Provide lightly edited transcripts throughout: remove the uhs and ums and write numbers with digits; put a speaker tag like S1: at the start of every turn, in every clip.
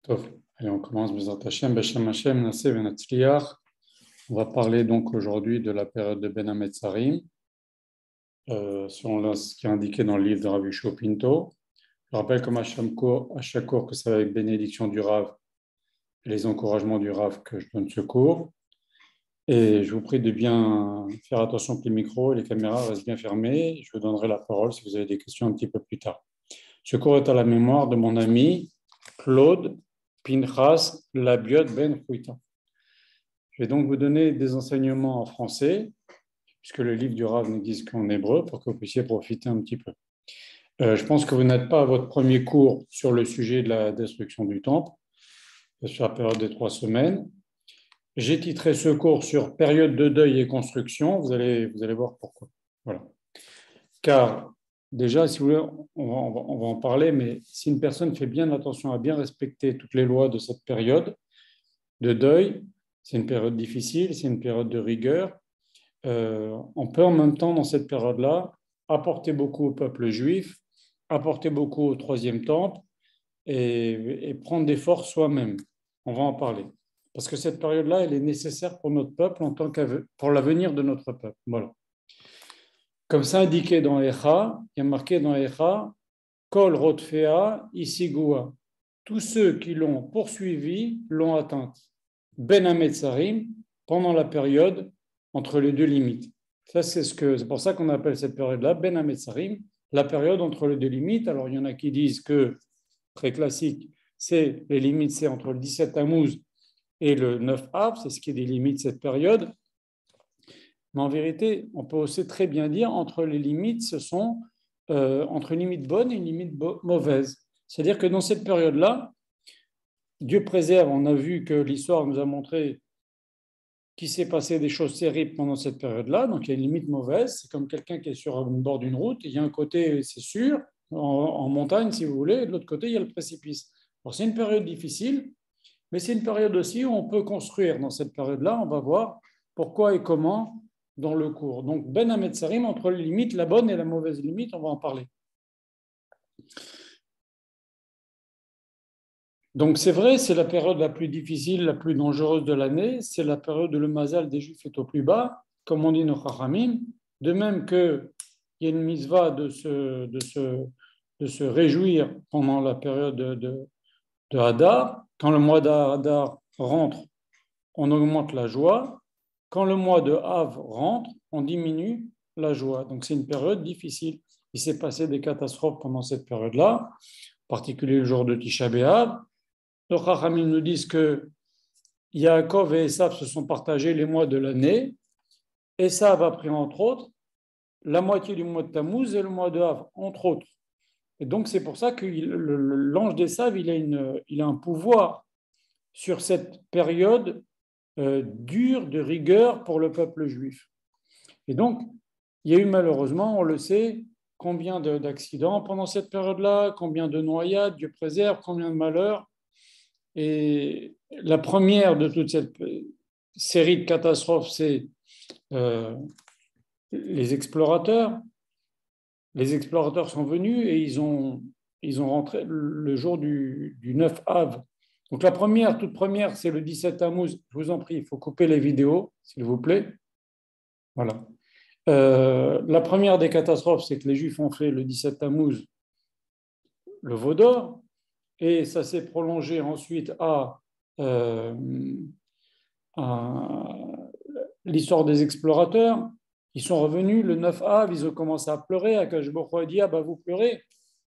S1: Tov. Allez, on commence. Bezrat Hashem, Beshem Hashem, Nasseh Venatzliach. On va parler donc aujourd'hui de la période de Ben Hametzarim, selon ce qui est indiqué dans le livre de Rav Yeshua Pinto. Je rappelle comme à chaque cours que c'est avec bénédiction du Rav et les encouragements du Rav que je donne ce cours. Et je vous prie de bien faire attention que les micros et les caméras restent bien fermés. Je vous donnerai la parole si vous avez des questions un petit peu plus tard. Ce cours est à la mémoire de mon ami Claude Pinchas Labiot Ben Chouita. Je vais donc vous donner des enseignements en français, puisque le livre du Rav n'existe qu'en hébreu, pour que vous puissiez profiter un petit peu. Je pense que vous n'êtes pas à votre premier cours sur le sujet de la destruction du temple, sur la période des 3 semaines. J'ai titré ce cours sur période de deuil et construction. Vous allez voir pourquoi. Voilà. Car déjà, si vous voulez, on va en parler, mais si une personne fait bien attention à bien respecter toutes les lois de cette période de deuil, c'est une période difficile, c'est une période de rigueur. On peut en même temps, dans cette période-là, apporter beaucoup au peuple juif, apporter beaucoup au troisième temple et prendre des forces soi-même. On va en parler. Parce que cette période-là, elle est nécessaire pour notre peuple pour l'avenir de notre peuple. Voilà. Comme ça indiqué dans Echa, il y a marqué dans Echa, Kol Rotfea Isigua. Tous ceux qui l'ont poursuivi l'ont atteinte. Ben Hametzarim, pendant la période entre les deux limites. Ça, c'est pour ça qu'on appelle cette période-là Ben Hametzarim, la période entre les deux limites. Alors, il y en a qui disent que, très classique, les limites, c'est entre le 17 Tammuz et le 9 Av, c'est ce qui délimite cette période. Mais en vérité, on peut aussi très bien dire entre les limites, ce sont entre une limite bonne et une limite mauvaise. C'est-à-dire que dans cette période-là, Dieu préserve, on a vu que l'histoire nous a montré qu'il s'est passé des choses terribles pendant cette période-là, donc il y a une limite mauvaise, c'est comme quelqu'un qui est sur le bord d'une route, il y a un côté, c'est sûr, en montagne si vous voulez, et de l'autre côté, il y a le précipice. Alors c'est une période difficile, mais c'est une période aussi où on peut construire. Dans cette période-là, on va voir pourquoi et comment dans le cours. Donc Ben Hametzarim, entre les limites, la bonne et la mauvaise limite, on va en parler. Donc c'est vrai, c'est la période la plus difficile, la plus dangereuse de l'année. C'est la période où le mazal des Juifs est au plus bas, comme on dit nos Chachamim. De même qu'il y a une mitzvah de se réjouir pendant la période de Hadar. Quand le mois d'Hadar rentre, on augmente la joie. Quand le mois de Av rentre, on diminue la joie. Donc c'est une période difficile. Il s'est passé des catastrophes pendant cette période-là, en particulier le jour de Tisha B'Av. Les Chachamim nous disent que Yaakov et Esav se sont partagés les mois de l'année. Esav a pris entre autres la moitié du mois de Tammuz et le mois de Av, entre autres. Et donc c'est pour ça que l'ange d'Esav, il a un pouvoir sur cette période dure de rigueur pour le peuple juif. Et donc, il y a eu malheureusement, on le sait, combien d'accidents pendant cette période-là, combien de noyades, Dieu préserve, combien de malheurs. Et la première de toute cette série de catastrophes, c'est les explorateurs. Les explorateurs sont venus et ils ont rentré le jour du 9 Av. Donc la toute première, c'est le 17 Tammuz. Je vous en prie, il faut couper les vidéos, s'il vous plaît. Voilà. La première des catastrophes, c'est que les Juifs ont fait le 17 Tammuz le veau d'or, et ça s'est prolongé ensuite à l'histoire des explorateurs. Ils sont revenus le 9 Av, ils ont commencé à pleurer. Akash Baruch Hu a dit: ah ben vous pleurez.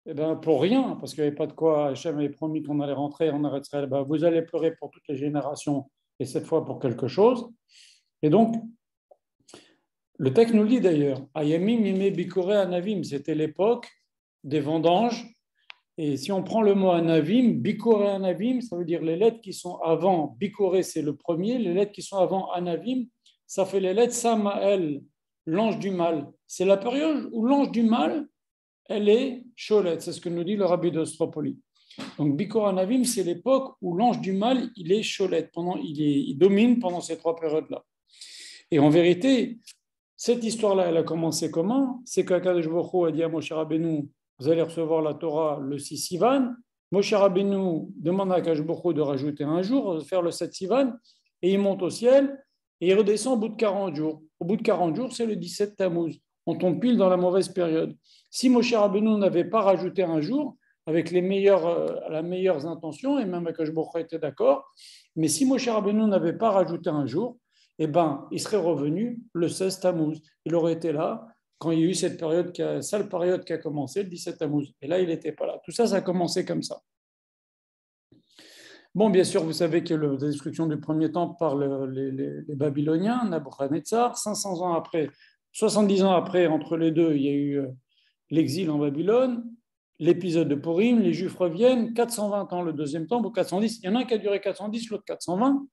S1: Eh ben, pour rien, parce qu'il n'y avait pas de quoi. Hachem avait promis qu'on allait rentrer en Eretz Israël. Ben, vous allez pleurer pour toutes les générations, et cette fois pour quelque chose. Et donc, le texte nous le dit d'ailleurs, Ayamim Yemei Bikorei Anavim, c'était l'époque des vendanges. Et si on prend le mot Anavim, Bikorei Anavim, ça veut dire les lettres qui sont avant. Bikorei, c'est le premier. Les lettres qui sont avant Anavim, ça fait les lettres Samael, l'ange du mal. C'est la période où l'ange du mal, elle est Sholet. C'est ce que nous dit le rabbi d'Ostropoli. Donc, Bikorei Anavim, c'est l'époque où l'ange du mal, il est Sholet. Il domine pendant ces 3 périodes-là. Et en vérité, cette histoire-là, elle a commencé comment? C'est qu'Akadosh Baruch Hu a dit à Moshe Rabbeinu: vous allez recevoir la Torah le 6 Sivan, Moshe Rabbeinu demande à Akash Baruch Hu de rajouter un jour, de faire le 7 Sivan, et il monte au ciel et il redescend au bout de 40 jours. Au bout de 40 jours, c'est le 17 Tammuz. On tombe pile dans la mauvaise période. Si Moshe Rabbeinu n'avait pas rajouté un jour, avec les meilleures intentions, et même Akash Baruch Hu était d'accord, mais si Moshe Rabbeinu n'avait pas rajouté un jour, eh ben, il serait revenu le 16 Tammuz. Il aurait été là quand il y a eu cette sale période qui a commencé, le 17 Tammuz. Et là, il n'était pas là. Tout ça, ça a commencé comme ça. Bon, bien sûr, vous savez que la destruction du premier temple par les Babyloniens, Nabuchodonosor, 500 ans après, 70 ans après, entre les deux, il y a eu l'exil en Babylone, l'épisode de Purim, les Juifs reviennent, 420 ans le deuxième temple, ou 410, il y en a un qui a duré 410, l'autre 420.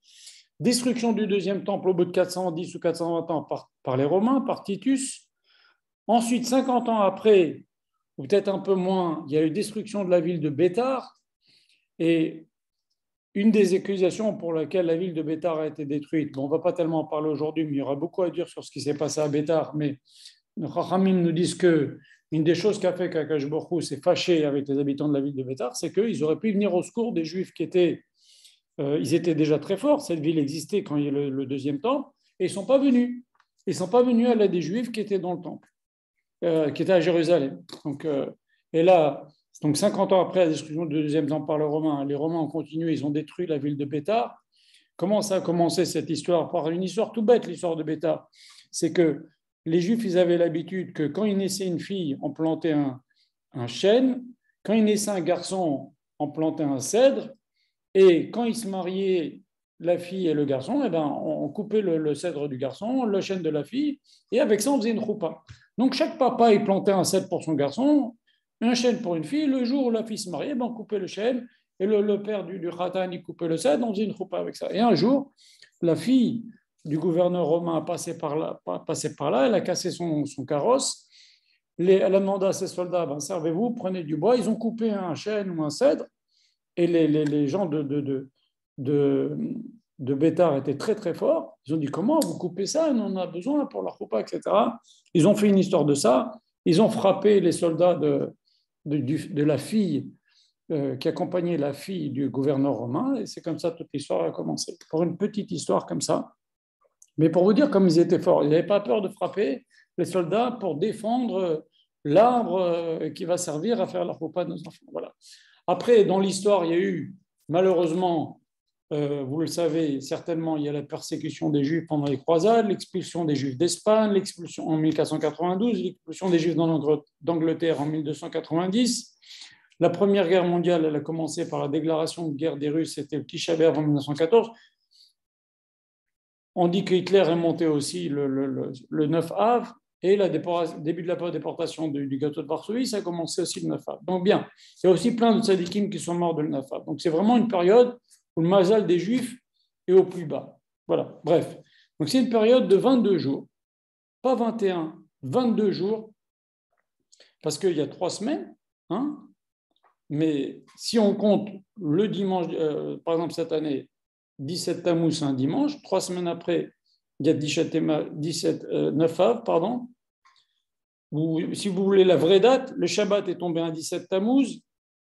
S1: Destruction du deuxième temple au bout de 410 ou 420 ans par les Romains, par Titus. Ensuite, 50 ans après, ou peut-être un peu moins, il y a eu destruction de la ville de Béthar. Et une des accusations pour laquelle la ville de Béthar a été détruite, bon, on ne va pas tellement en parler aujourd'hui, mais il y aura beaucoup à dire sur ce qui s'est passé à Béthar, mais nos Chachamim nous disent que une des choses qu'a fait qu'Akash Baruch Hu s'est fâché avec les habitants de la ville de Béthar, c'est qu'ils auraient pu venir au secours des Juifs qui étaient, ils étaient déjà très forts, cette ville existait quand il y a le deuxième temple, et ils ne sont pas venus. Ils ne sont pas venus à l'aide des Juifs qui étaient dans le temple, qui étaient à Jérusalem. Et là, donc 50 ans après la destruction du deuxième temple par les Romains ont continué, ils ont détruit la ville de Béthar. Comment ça a commencé cette histoire? Par une histoire tout bête, l'histoire de Béthar. C'est que les Juifs, ils avaient l'habitude que quand il naissait une fille, on plantait un chêne. Quand il naissait un garçon, on plantait un cèdre. Et quand ils se mariaient, la fille et le garçon, eh ben, on coupait le cèdre du garçon, le chêne de la fille, et avec ça, on faisait une choupa. Donc chaque papa, il plantait un cèdre pour son garçon, un chêne pour une fille. Le jour où la fille se mariait, ben, on coupait le chêne, et le père du khatan, il coupait le cèdre, on faisait une choupa avec ça. Et un jour, la fille du gouverneur romain passait par là, elle a cassé son carrosse. Elle a demandé à ses soldats, ben, servez-vous, prenez du bois. Ils ont coupé un chêne ou un cèdre, et les gens de Béthar étaient très très forts. Ils ont dit, comment vous coupez ça? On en a besoin pour la choupa, etc. Ils ont fait une histoire de ça. Ils ont frappé les soldats de la fille qui accompagnait la fille du gouverneur romain, et c'est comme ça toute l'histoire a commencé. Pour une petite histoire comme ça, mais pour vous dire comme ils étaient forts, ils n'avaient pas peur de frapper les soldats pour défendre l'arbre qui va servir à faire la choupa de nos enfants. Voilà. Après, dans l'histoire, il y a eu, malheureusement, vous le savez certainement, il y a la persécution des Juifs pendant les croisades, l'expulsion des Juifs d'Espagne, l'expulsion en 1492, l'expulsion des Juifs d'Angleterre en 1290. La Première Guerre mondiale, elle a commencé par la déclaration de guerre des Russes, c'était le Tisha B'Av en 1914. On dit que Hitler est monté aussi le 9 av, et le début de la déportation du gâteau de Varsovie, ça a commencé aussi le 9 av. Donc bien, il y a aussi plein de tzadikim qui sont morts de le 9 av. Donc c'est vraiment une période où le mazal des Juifs est au plus bas. Voilà, bref. Donc c'est une période de 22 jours, pas 21, 22 jours, parce qu'il y a 3 semaines, hein, mais si on compte le dimanche, par exemple cette année, 17 Tammuz, un dimanche, 3 semaines après, il y a 9 av, pardon. Si vous voulez la vraie date, le Shabbat est tombé un 17 Tammuz.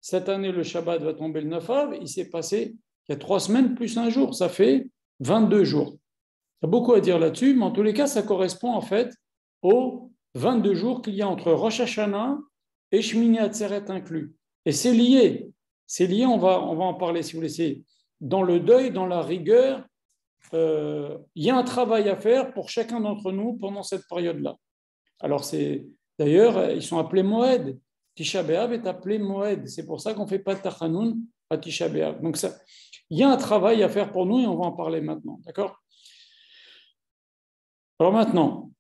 S1: Cette année, le Shabbat va tomber le 9 av. Il s'est passé, il y a 3 semaines plus un jour. Ça fait 22 jours. Il y a beaucoup à dire là-dessus, mais en tous les cas, ça correspond en fait aux 22 jours qu'il y a entre Rosh Hashanah et Shmini Atzeret inclus. Et c'est lié. C'est lié, on va en parler si vous laissez. Dans le deuil, dans la rigueur, il y a un travail à faire pour chacun d'entre nous pendant cette période-là. Alors, d'ailleurs, ils sont appelés Moed. Tisha B'Av est appelé Moed. C'est pour ça qu'on ne fait pas de Tachanoun à Tisha B'Av. Donc, il y a un travail à faire pour nous et on va en parler maintenant. D'accord? Alors maintenant,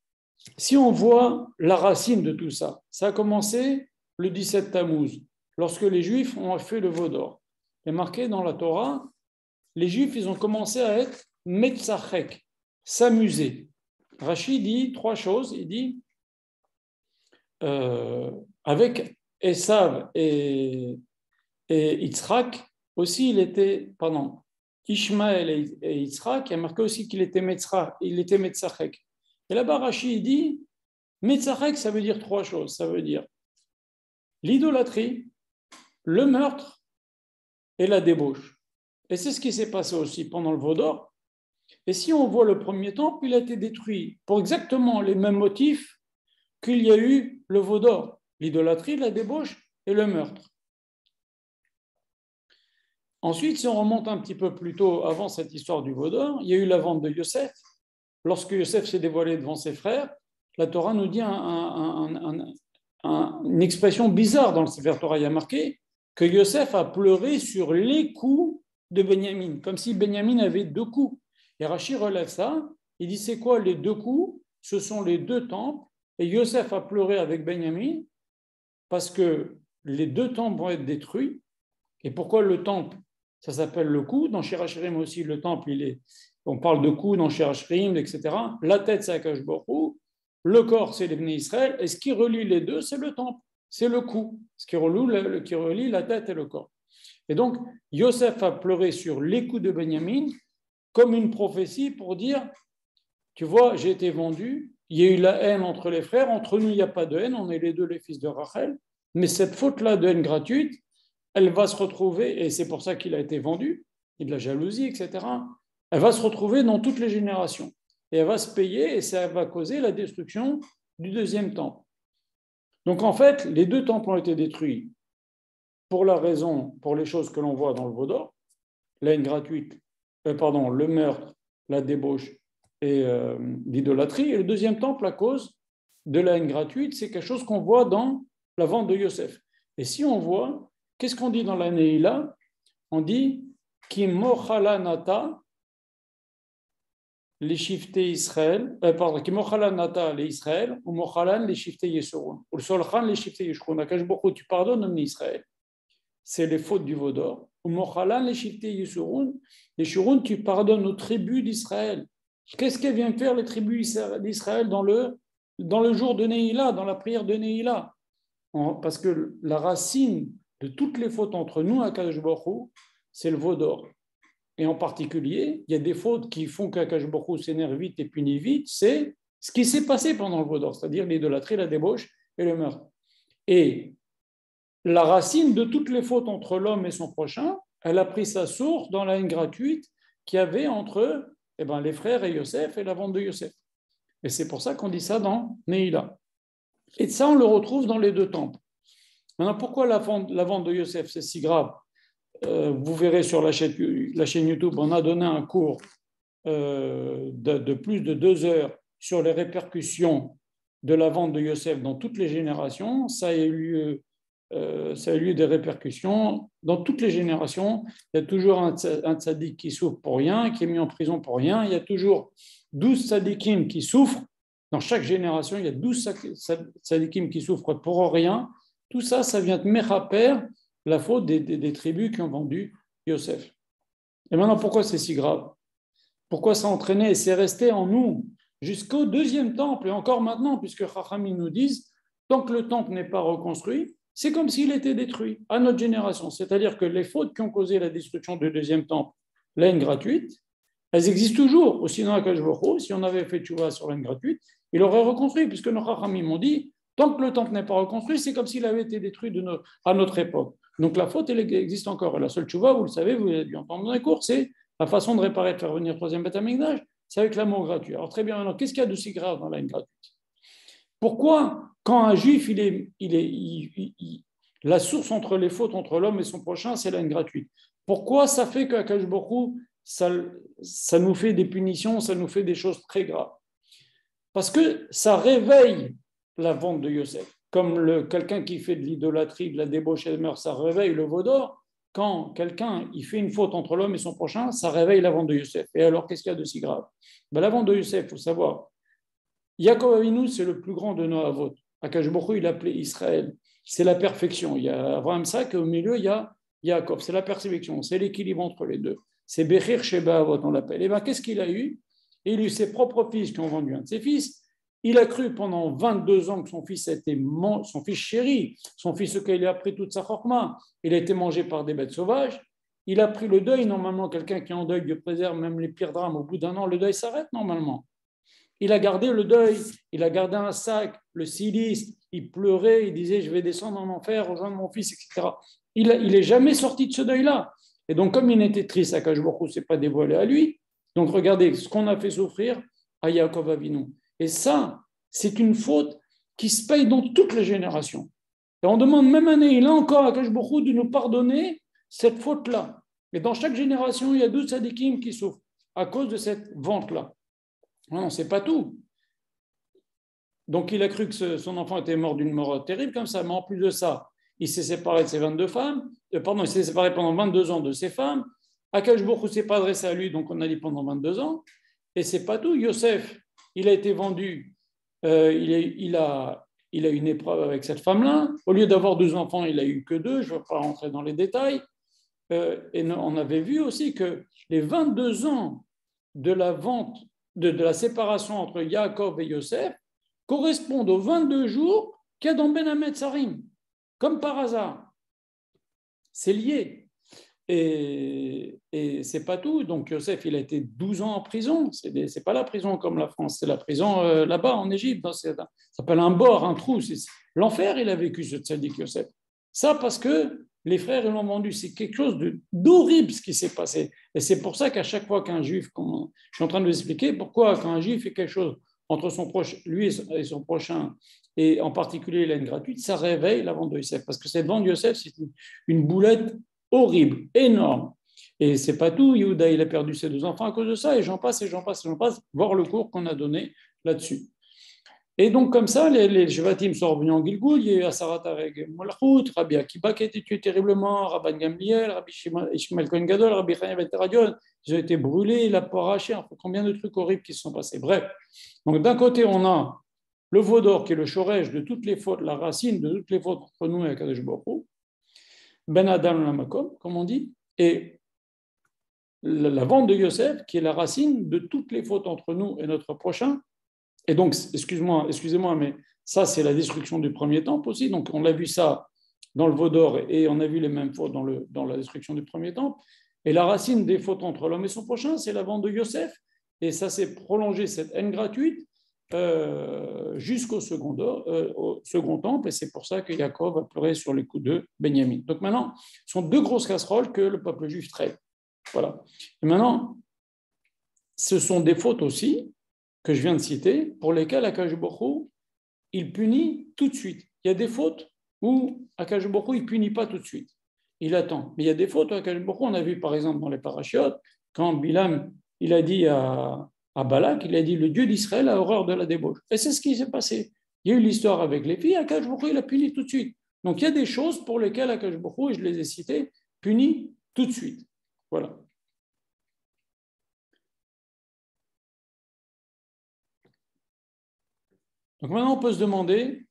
S1: si on voit la racine de tout ça, ça a commencé le 17 Tammuz, lorsque les Juifs ont fait le veau d'or. Il est marqué dans la Torah, les Juifs, ils ont commencé à être metzachek, s'amuser. Rachid dit 3 choses. Il dit, avec Esav et Yitzhak, aussi il était, pardon, Ishmaël et Yitzhak, il a marqué aussi qu'il était metzachek. Et là-bas, Rachid dit, metzachek, ça veut dire 3 choses. Ça veut dire l'idolâtrie, le meurtre et la débauche. Et c'est ce qui s'est passé aussi pendant le veau d'or. Et si on voit le premier temple, il a été détruit pour exactement les mêmes motifs qu'il y a eu le veau d'or, l'idolâtrie, la débauche et le meurtre. Ensuite, si on remonte un petit peu plus tôt, avant cette histoire du veau d'or, il y a eu la vente de Yosef. Lorsque Yosef s'est dévoilé devant ses frères, la Torah nous dit une expression bizarre dans le Sefer Torah. Il y a marqué que Yosef a pleuré sur les coups de Benjamin, comme si Benjamin avait 2 coups. Et Rashi relève ça, il dit c'est quoi les 2 coups? Ce sont les 2 temples, et Yosef a pleuré avec Benjamin parce que les 2 temples vont être détruits. Et pourquoi le temple? Ça s'appelle le coup. Dans Shirachirim aussi, le temple, on parle de coup dans Shirachirim, etc. La tête, c'est Akash Borou. Le corps, c'est les Bnei Israël. Et ce qui relie les deux, c'est le temple. C'est le coup. Ce qui relie la tête et le corps. Et donc, Yosef a pleuré sur les coups de Benjamin comme une prophétie pour dire, tu vois, j'ai été vendu. Il y a eu la haine entre les frères. Entre nous, il n'y a pas de haine. On est les deux les fils de Rachel. Mais cette faute-là de haine gratuite, elle va se retrouver, et c'est pour ça qu'il a été vendu, et de la jalousie, etc. Elle va se retrouver dans toutes les générations. Et elle va se payer, et ça va causer la destruction du 2e temple. Donc en fait, les 2 temples ont été détruits pour les choses que l'on voit dans le veau d'or, la haine gratuite, le meurtre, la débauche et l'idolâtrie. Et le 2e temple, à cause de la haine gratuite, c'est quelque chose qu'on voit dans la vente de Yosef. Et si on voit, qu'est-ce qu'on dit dans la Neila? On dit Ki mochala nata les shifté Israël, Ki mochala nata les Israël, ou mochalan les shifté Yesurun, ou le solchan les shifté Yeshurun. Akash Bokhu, tu pardonnes en Israël. C'est les fautes du veau d'or. Ou mochalan les shifté Yesurun, Yeshurun, tu pardonnes aux tribus d'Israël. Qu'est-ce qu'elles viennent faire les tribus d'Israël dans le jour de Neila, dans la prière de Neila? Parce que la racine de toutes les fautes entre nous, Akash Bokhu, c'est le veau d'or. Et en particulier, il y a des fautes qui font qu'Akash Bokhu s'énerve vite et punit vite, c'est ce qui s'est passé pendant le veau d'or, c'est-à-dire l'idolâtrie, la débauche et le meurtre. Et la racine de toutes les fautes entre l'homme et son prochain, elle a pris sa source dans la haine gratuite qu'il y avait entre les frères et Yosef et la vente de Yosef. Et c'est pour ça qu'on dit ça dans Neila. Et ça, on le retrouve dans les 2 temples. Maintenant, pourquoi la vente de Yosef, c'est si grave? Vous verrez sur la chaîne YouTube, on a donné un cours de plus de 2 heures sur les répercussions de la vente de Yosef dans toutes les générations. Ça a eu des répercussions dans toutes les générations. Il y a toujours un tzaddik qui souffre pour rien, qui est mis en prison pour rien. Il y a toujours 12 tzaddikim qui souffrent. Dans chaque génération, il y a 12 tzaddikim qui souffrent pour rien. Tout ça, ça vient de méchaper la faute des tribus qui ont vendu Yosef. Et maintenant, pourquoi c'est si grave? Pourquoi ça a entraîné et c'est resté en nous jusqu'au 2e temple et encore maintenant, puisque Chachamim nous disent, tant que le temple n'est pas reconstruit, c'est comme s'il était détruit à notre génération. C'est-à-dire que les fautes qui ont causé la destruction du 2e temple, la haine gratuite, elles existent toujours. Aussi dans Akash Bokhu, si on avait fait tchouva sur la haine gratuite, il aurait reconstruit, puisque nos Chachamim m'ont dit, tant que le temple n'est pas reconstruit, c'est comme s'il avait été détruit à notre époque. Donc la faute, elle existe encore. Et la seule tchouva, vous le savez, vous l'avez dû entendre dans les cours, c'est la façon de réparer, de faire venir le 3e Beth Amikdash, c'est avec l'amour gratuit. Alors très bien, maintenant, qu'est-ce qu'il y a de si grave dans la haine gratuite? Pourquoi, quand un juif, la source entre les fautes entre l'homme et son prochain, c'est la haine gratuite? Pourquoi ça fait qu'Akash Bokhu, ça nous fait des punitions, ça nous fait des choses très graves? Parce que ça réveille la vente de Yosef. Comme quelqu'un qui fait de l'idolâtrie, de la débauche et de meurtre, ça réveille le veau d'or. Quand quelqu'un il fait une faute entre l'homme et son prochain, ça réveille la vente de Yosef. Et alors, qu'est-ce qu'il y a de si grave? La vente de Yosef, il faut savoir, Yaakov Avinu, c'est le plus grand de nos avot. Akash Bokhu, il l'appelait Israël. C'est la perfection. Il y a Abraham Sak et au milieu, il y a Yaakov. C'est la perfection, c'est l'équilibre entre les deux. C'est Bechir Sheba Avot, on l'appelle. Et bien, qu'est-ce qu'il a eu? Il a eu ses propres fils qui ont vendu un de ses fils. Il a cru pendant 22 ans que son fils était son fils chéri, son fils auquel il a appris toute sa chorma. Il a été mangé par des bêtes sauvages. Il a pris le deuil. Normalement, quelqu'un qui est en deuil, Dieu préserve même les pires drames. Au bout d'1 an, le deuil s'arrête normalement. Il a gardé le deuil. Il a gardé un sac, le silice. Il pleurait. Il disait, je vais descendre en enfer, rejoindre mon fils, etc. Il n'est jamais sorti de ce deuil-là. Et donc, comme il était triste, Akash Baruch Hu ne s'est pas dévoilé à lui. Donc, regardez ce qu'on a fait souffrir à Yaakov Avinu. Et ça, c'est une faute qui se paye dans toutes les générations. Et on demande même année, il a encore Akash Baruch Hu de nous pardonner cette faute-là. Et dans chaque génération, il y a 12 tzadikim qui souffrent à cause de cette vente-là. Non, c'est pas tout. Donc, il a cru que son enfant était mort d'une mort terrible comme ça, mais en plus de ça, il s'est séparé de ses 22 femmes, il s'est séparé pendant 22 ans de ses femmes. Akash Baruch Hu ne s'est pas adressé à lui, donc on a dit pendant 22 ans. Et c'est pas tout. Yosef, il a été vendu, il a une épreuve avec cette femme-là. Au lieu d'avoir 12 enfants, il a eu que 2. Je ne vais pas rentrer dans les détails. Et on avait vu aussi que les 22 ans de la vente, de la séparation entre Yaakov et Yosef correspondent aux 22 jours qu'il y a dans Ben Hametzarim. Comme par hasard. C'est lié. Et c'est pas tout. Donc Yosef, il a été 12 ans en prison. C'est pas la prison comme la France, c'est la prison là-bas en Égypte. Ça s'appelle un bord, un trou. L'enfer, il a vécu ce tzaddik Yosef. Ça parce que les frères ils l'ont vendu. C'est quelque chose d'horrible ce qui s'est passé. Et c'est pour ça qu'à chaque fois qu'un juif, je suis en train de vous expliquer pourquoi quand un juif fait quelque chose entre son proche, lui et son prochain, et en particulier la haine gratuite, ça réveille la vente de Yosef. Parce que cette vente de Yosef, c'est une boulette horrible, énorme. Et c'est pas tout. Yehuda, il a perdu ses 2 enfants à cause de ça, et j'en passe, et j'en passe, et j'en passe, voir le cours qu'on a donné là-dessus. Et donc, comme ça, les Shevatim sont revenus en Gilgoul. Il y a eu Asarat avec Molachut, Rabbi Akiba qui a été tué terriblement, Rabban Gamliel, Rabbi Ishmael Kohen Gadol, Rabbi Chaim Ben Teradion. Ils ont été brûlés, il a pas arraché. Enfin, combien de trucs horribles qui se sont passés. Bref. Donc, d'un côté, on a le Vaudor qui est le Shoresh de toutes les fautes, la racine de toutes les fautes entre nous et Kadosh Baruch Hu, Ben Adam Lamakom, comme on dit, et la vente de Yosef qui est la racine de toutes les fautes entre nous et notre prochain. Et donc, excusez-moi, mais ça, c'est la destruction du premier temple aussi. Donc, on a vu ça dans le Vaudor et on a vu les mêmes fautes dans la destruction du premier temple. Et la racine des fautes entre l'homme et son prochain, c'est la vente de Yosef. Et ça s'est prolongé, cette haine gratuite, jusqu'au second temple. Et c'est pour ça que Yaakov a pleuré sur les coups de Benjamin. Donc maintenant, ce sont 2 grosses casseroles que le peuple juif traite. Voilà. Et maintenant, ce sont des fautes aussi que je viens de citer, pour lesquels Akash Baruch Hu, il punit tout de suite. Il y a des fautes où Akash Baruch Hu, il ne punit pas tout de suite. Il attend. Mais il y a des fautes où Akash Baruch Hu, on a vu par exemple dans les parachiotes, quand Bilam, il a dit à Balak, il a dit, le Dieu d'Israël a horreur de la débauche. Et c'est ce qui s'est passé. Il y a eu l'histoire avec les filles, Akash Baruch Hu, il a puni tout de suite. Donc il y a des choses pour lesquelles Akash Baruch Hu, je les ai citées, punit tout de suite. Voilà. Donc maintenant, on peut se demander,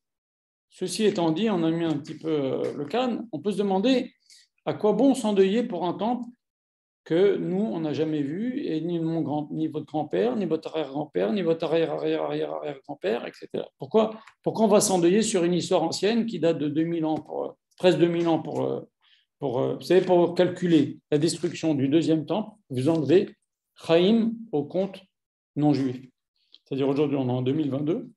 S1: ceci étant dit, on a mis un petit peu le cadre, on peut se demander à quoi bon s'endeuiller pour un temple que nous, on n'a jamais vu, et ni votre grand-père, ni votre arrière-grand-père, ni votre arrière-arrière-arrière-arrière-grand-père, etc. Pourquoi on va s'endeuiller sur une histoire ancienne qui date de 2000 ans, presque 2000 ans vous savez, pour calculer la destruction du 2e temple, vous enlevez Chaim au compte non juif. C'est-à-dire aujourd'hui, on est en 2022.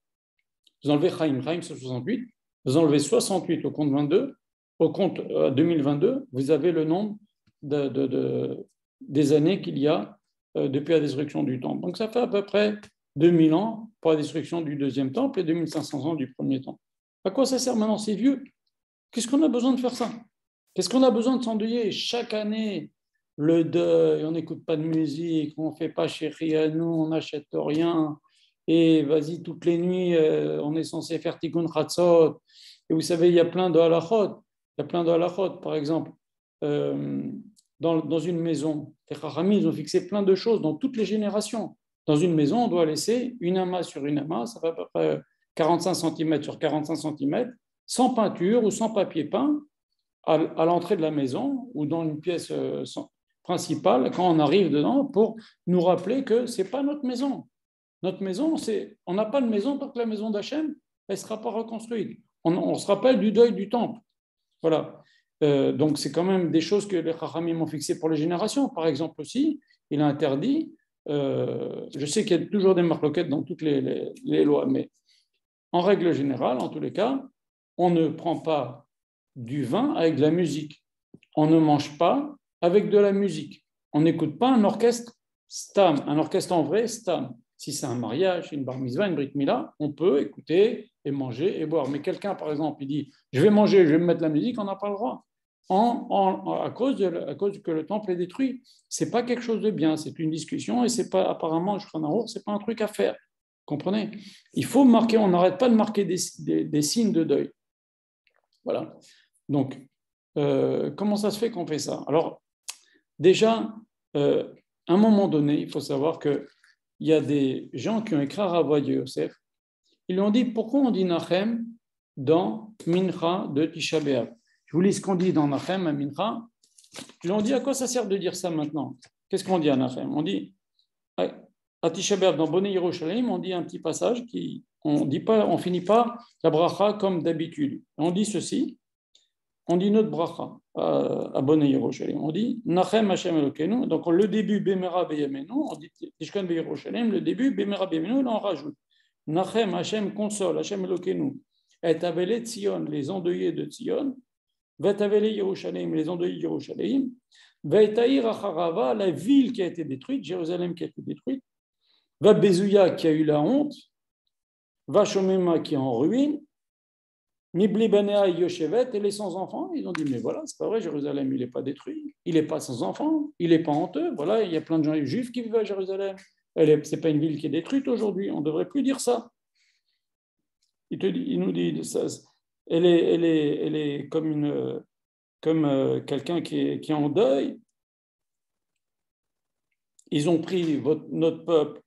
S1: Vous enlevez Chaim, c'est 68. Vous enlevez 68 au compte 22. Au compte 2022, vous avez le nombre des années qu'il y a depuis la destruction du temple. Donc ça fait à peu près 2000 ans pour la destruction du 2e temple et 2500 ans du 1er temple. À quoi ça sert maintenant? C'est vieux. Qu'est-ce qu'on a besoin de faire ça? Qu'est-ce qu'on a besoin de s'endeuiller? Chaque année, le deuil, on n'écoute pas de musique, on ne fait pas chéri à nous, on n'achète rien. Et vas-y, toutes les nuits, on est censé faire Tikkun Chatzot. Et vous savez, il y a plein de halachot. Il y a plein de halachot, par exemple, dans une maison. Les Chachamim, ils ont fixé plein de choses dans toutes les générations. Dans une maison, on doit laisser une amas sur une amas, ça fait à peu près 45 cm sur 45 cm, sans peinture ou sans papier peint, à l'entrée de la maison ou dans une pièce principale, quand on arrive dedans, pour nous rappeler que ce n'est pas notre maison. Notre maison, on n'a pas de maison tant que la maison d'Hachem, elle ne sera pas reconstruite. On se rappelle du deuil du temple. Voilà. Donc, c'est quand même des choses que les Chachamim ont fixées pour les générations. Par exemple aussi, il a interdit, je sais qu'il y a toujours des marloquettes dans toutes les lois, mais en règle générale, en tous les cas, on ne prend pas du vin avec de la musique. On ne mange pas avec de la musique. On n'écoute pas un orchestre stam, un orchestre en vrai stam. Si c'est un mariage, une bar mitzvah, une brit mila, on peut écouter et manger et boire. Mais quelqu'un, par exemple, il dit je vais manger, je vais me mettre la musique, on n'a pas le droit. À cause que le temple est détruit. Ce n'est pas quelque chose de bien, c'est une discussion et c'est pas apparemment, ce n'est pas un truc à faire. Comprenez? Il faut marquer, on n'arrête pas de marquer des signes de deuil. Voilà. Donc, comment ça se fait qu'on fait ça? Alors, déjà, à un moment donné, il faut savoir qu'il y a des gens qui ont écrit à Rav Yosef. Ils lui ont dit pourquoi on dit Nachem dans Mincha de Tisha B'Av. Je vous lis ce qu'on dit dans Nachem à Mincha. Ils lui ont dit à quoi ça sert de dire ça maintenant? Qu'est-ce qu'on dit à Nachem? On dit à Tisha B'Av dans Bonne Yerushalayim, on dit un petit passage qui on finit pas la bracha comme d'habitude. On dit ceci. On dit notre bracha à Bonne Yerushalayim. On dit Nachem Hashem Elokeinu. Donc le début Bemera Beyamenu, on dit Tishkan Beyerushalayim. Le début Bemera Beyamenu, là on rajoute Nachem Hashem console Hashem Elokeinu. Et Avele Tzion, les endeuillés de Tzion. Vet Avele Yerushalayim, les endeuillés de Yerushalayim. Vet Aïr Acharava, la ville qui a été détruite, Jérusalem qui a été détruite. Va Bezouya qui a eu la honte. Va Shomema qui est en ruine. Mibli Banea Yoshevet et les sans enfants, ils ont dit mais voilà, c'est pas vrai, Jérusalem, il n'est pas détruit, il n'est pas sans enfants, il n'est pas honteux. Voilà, il y a plein de gens juifs qui vivent à Jérusalem. C'est pas une ville qui est détruite aujourd'hui, on ne devrait plus dire ça. Il nous dit ça. Elle est comme quelqu'un qui est en deuil. Ils ont pris notre peuple,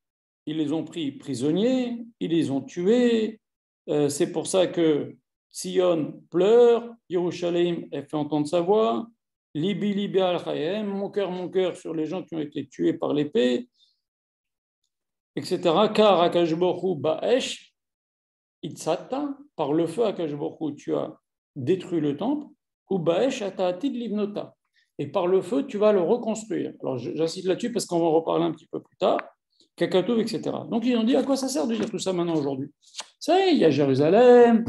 S1: ils les ont pris prisonniers, ils les ont tués. C'est pour ça que Sion pleure, Yerushalayim fait entendre sa voix, Libi Libi al-Chayem, mon cœur sur les gens qui ont été tués par l'épée, etc. Car Akash Baruch Hu Ba'esh, Itzata, par le feu Akash Baruch Hu, tu as détruit le temple, ou Ba'esh Ata'atid Livnota, et par le feu, tu vas le reconstruire. Alors j'insiste là-dessus parce qu'on va en reparler un petit peu plus tard. Kakatouv, etc. Donc ils ont dit à quoi ça sert de dire tout ça maintenant aujourd'hui? Ça y est, il y a Jérusalem,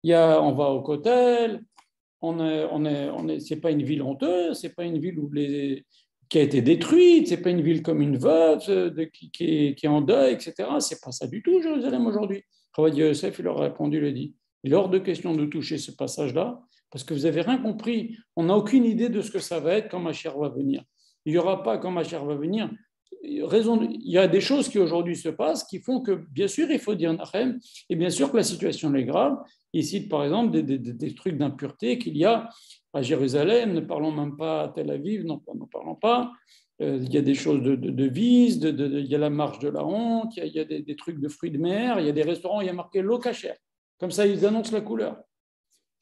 S1: on va au Kotel, c'est pas une ville honteuse, c'est pas une ville qui a été détruite, c'est pas une ville comme une veuve qui est en deuil, etc. C'est pas ça du tout Jérusalem aujourd'hui. Rav Yosef, il leur a répondu, il a dit, il est hors de question de toucher ce passage-là parce que vous n'avez rien compris. On n'a aucune idée de ce que ça va être quand Mashiach va venir. Il n'y aura pas quand Mashiach va venir. Il y a des choses qui aujourd'hui se passent qui font que, bien sûr, il faut dire Nachem, et bien sûr que la situation est grave. Il cite par exemple des trucs d'impureté qu'il y a à Jérusalem, ne parlons même pas à Tel Aviv, n'en parlons pas. Il y a des choses de vice, il y a la marche de la honte, il y a des trucs de fruits de mer, il y a des restaurants, il y a marqué l'eau cachère. Comme ça, ils annoncent la couleur.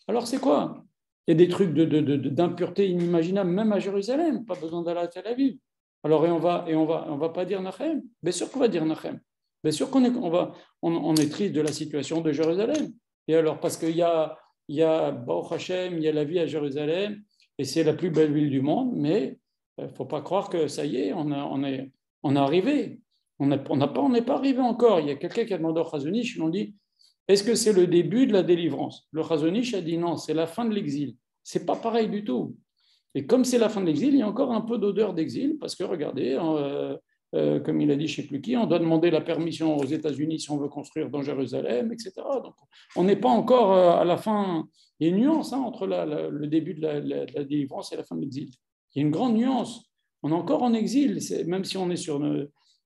S1: Alors, c'est quoi? Il y a des trucs d'impureté inimaginables, même à Jérusalem, pas besoin d'aller à Tel Aviv. Alors, on va pas dire Nachem. Bien sûr qu'on va dire Nachem. Bien sûr qu'on est triste de la situation de Jérusalem. Et alors, parce qu'il y a Baruch Hashem, il y a la vie à Jérusalem, et c'est la plus belle ville du monde, mais il ne faut pas croire que ça y est, on est arrivé. On n'est pas arrivé encore. Il y a quelqu'un qui a demandé au Chazonish, ils l'ont dit, est-ce que c'est le début de la délivrance? Le Chazonish a dit non, c'est la fin de l'exil. Ce n'est pas pareil du tout. Et comme c'est la fin de l'exil, il y a encore un peu d'odeur d'exil, parce que regardez, comme il a dit, je ne sais plus qui, on doit demander la permission aux États-Unis si on veut construire dans Jérusalem, etc. Donc, on n'est pas encore à la fin. Il y a une nuance entre le début de la délivrance et la fin de l'exil. Il y a une grande nuance. On est encore en exil, même si on est sur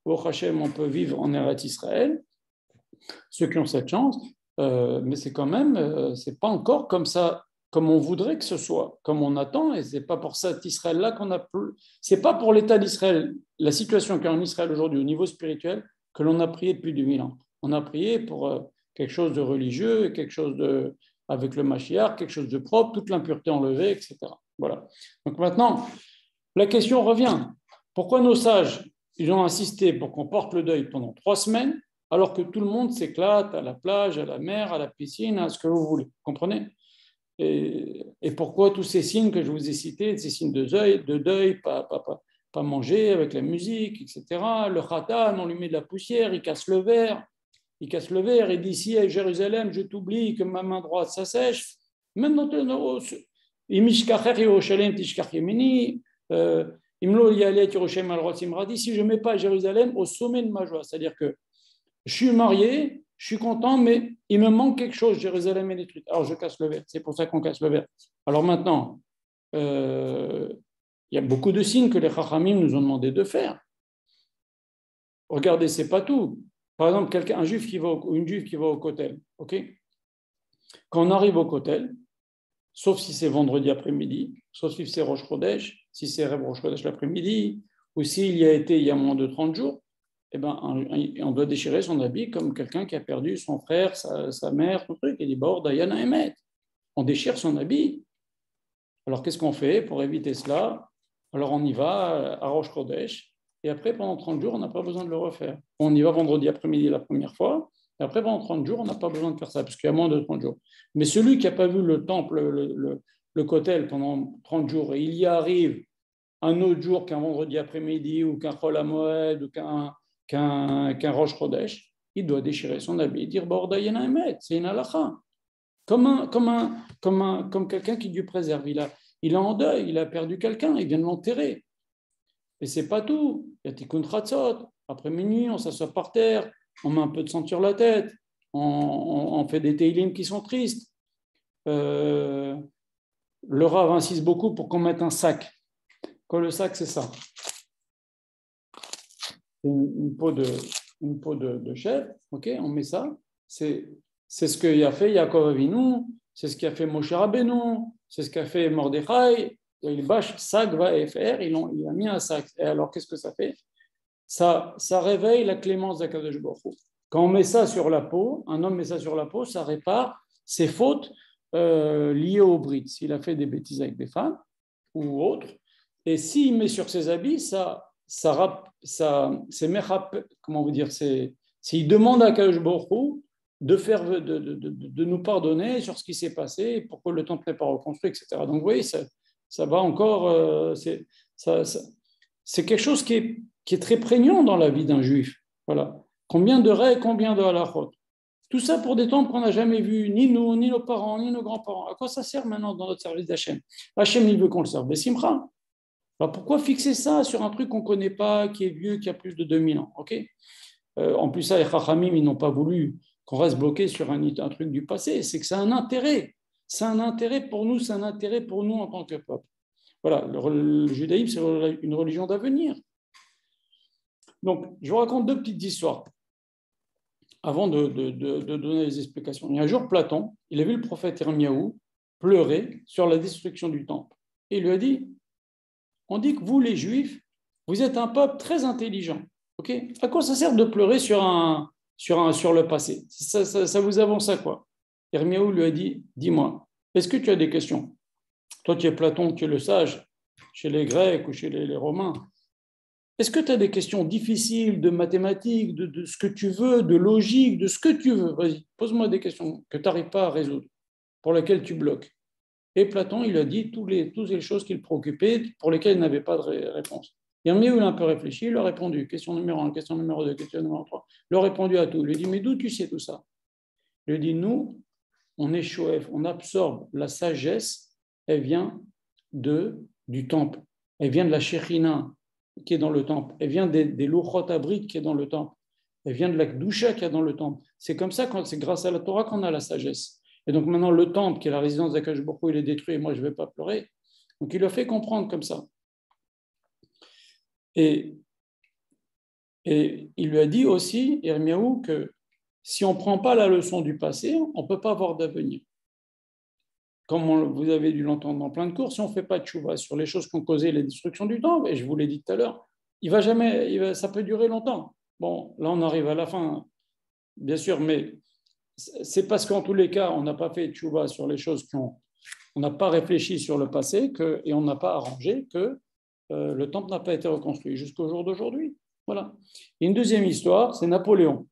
S1: au Hachem, on peut vivre en Eretz Israël, ceux qui ont cette chance, mais c'est quand même, c'est pas encore comme ça, comme on voudrait que ce soit, comme on attend, et c'est pas pour cet Israël-là qu'on a plus. C'est pas pour l'État d'Israël, la situation qu'il y a en Israël aujourd'hui au niveau spirituel, que l'on a prié depuis 2000 ans. On a prié pour quelque chose de religieux, quelque chose avec le Mashiach, quelque chose de propre, toute l'impureté enlevée, etc. Voilà. Donc maintenant, la question revient. Pourquoi nos sages, ils ont insisté pour qu'on porte le deuil pendant 3 semaines, alors que tout le monde s'éclate à la plage, à la mer, à la piscine, à ce que vous voulez. Comprenez? Et pourquoi tous ces signes que je vous ai cités, ces signes de deuil, pas manger avec la musique, etc. Le khatan, on lui met de la poussière, il casse le verre, et d'ici à Jérusalem, je t'oublie que ma main droite s'assèche. Maintenant, Imlo Yalet Yerushalayim al Rosh Imradi, si je ne mets pas Jérusalem au sommet de ma joie, c'est-à-dire que je suis marié, je suis content, mais il me manque quelque chose, Jérusalem est détruite. Alors je casse le verre, c'est pour ça qu'on casse le verre. Alors maintenant, il y a beaucoup de signes que les Chachamim nous ont demandé de faire. Regardez, c'est pas tout. Par exemple, un juif qui va une juive qui va au kotel, ok? Quand on arrive au kotel, sauf si c'est vendredi après-midi, sauf si c'est Rosh Chodesh, si c'est Rosh Chodesh l'après-midi, ou s'il y a été il y a moins de 30 jours, eh ben, on doit déchirer son habit comme quelqu'un qui a perdu son frère, sa mère, son truc. Il dit, Bord, Dayana Emet. On déchire son habit. Alors, qu'est-ce qu'on fait pour éviter cela? Alors, on y va à Rosh Chodesh, et après, pendant 30 jours, on n'a pas besoin de le refaire. On y va vendredi après-midi la première fois, et après, pendant 30 jours, on n'a pas besoin de faire ça, parce qu'il y a moins de 30 jours. Mais celui qui n'a pas vu le temple, le kotel pendant 30 jours, et il y arrive un autre jour qu'un vendredi après-midi, ou qu'un Chol HaMoed, ou qu'un Rosh Chodesh, il doit déchirer son habit et dire Borda Yana Emet, c'est une halakha. Comme quelqu'un qui Dieu préserve. Il est en deuil, il a perdu quelqu'un, il vient de l'enterrer. Et c'est pas tout. Il y a Tikkun Chatzot. Après minuit, on s'assoit par terre, on met un peu de sang sur la tête, on fait des teilim qui sont tristes. Le Rav insiste beaucoup pour qu'on mette un sac. Quand le sac, c'est ça. C'est une peau de chèvre, ok, on met ça. C'est ce qu'il a fait Yaakov Avinu, c'est ce qu'a fait Moshe Rabbeinu, c'est ce qu'a fait Mordechai. Il bâche sac va faire, il a mis un sac. Et alors, qu'est-ce que ça fait? Ça réveille la clémence d'Akadosh Baruch Hu. Quand on met ça sur la peau, un homme met ça sur la peau, ça répare ses fautes liées au brit. S'il a fait des bêtises avec des femmes ou autres. Et s'il met sur ses habits, c'est comment vous dire, s'il demande à Akadosh Baruch Hu de nous pardonner sur ce qui s'est passé, pourquoi le temple n'est pas reconstruit, etc. Donc, vous voyez, ça va encore. C'est quelque chose qui est très prégnant dans la vie d'un juif. Voilà. Combien de règles, combien de halachot. Tout ça pour des temples qu'on n'a jamais vus, ni nous, ni nos parents, ni nos grands-parents. À quoi ça sert maintenant dans notre service d'Hachem? Hachem, il veut qu'on le serve. Simcha. Alors pourquoi fixer ça sur un truc qu'on ne connaît pas, qui est vieux, qui a plus de 2000 ans, okay. En plus, ça, les Chachamim, ils n'ont pas voulu qu'on reste bloqué sur un truc du passé. C'est que c'est un intérêt. C'est un intérêt pour nous, c'est un intérêt pour nous en tant que peuple. Voilà, le judaïsme, c'est une religion d'avenir. Donc, je vous raconte deux petites histoires avant de donner les explications. Il y a un jour, Platon, il a vu le prophète Irmiyahu pleurer sur la destruction du temple. Et il lui a dit, on dit que vous, les Juifs, vous êtes un peuple très intelligent. Okay, à quoi ça sert de pleurer sur le passé? Ça vous avance à quoi? Irmiyahu lui a dit, dis-moi, est-ce que tu as des questions? Toi, tu es Platon, tu es le sage, chez les Grecs ou chez les Romains. Est-ce que tu as des questions difficiles de mathématiques, de ce que tu veux, de logique, de ce que tu veux? Vas-y, pose-moi des questions que tu n'arrives pas à résoudre, pour lesquelles tu bloques. Et Platon, il a dit toutes les choses qui le préoccupaient, pour lesquelles il n'avait pas de réponse. Irmiyahu, il a un peu réfléchi, il a répondu. Question numéro 1, question numéro 2, question numéro 3. Il a répondu à tout. Il lui a dit, mais d'où tu sais tout ça? Il lui a dit, nous, on est shoef, on absorbe la sagesse, elle vient du temple. Elle vient de la Shekhinah qui est dans le temple. Elle vient des Luchot Abrit qui est dans le temple. Elle vient de la Kedusha qui est dans le temple. C'est comme ça, c'est grâce à la Torah qu'on a la sagesse. Et donc maintenant, le temple, qui est la résidence d'Akadosh Baruch Hu, il est détruit et moi, je ne vais pas pleurer. Donc il a fait comprendre comme ça. Et il lui a dit aussi, Irmiyahu, que si on ne prend pas la leçon du passé, on ne peut pas avoir d'avenir. Comme vous avez dû l'entendre dans plein de cours, si on ne fait pas de tchouva sur les choses qui ont causé la destruction du temple, et je vous l'ai dit tout à l'heure, ça peut durer longtemps. Bon, là, on arrive à la fin, bien sûr, mais c'est parce qu'en tous les cas, on n'a pas fait de tchouva sur les choses on n'a pas réfléchi sur le passé et on n'a pas arrangé que le temple n'a pas été reconstruit jusqu'au jour d'aujourd'hui. Voilà. Et une deuxième histoire, c'est Napoléon.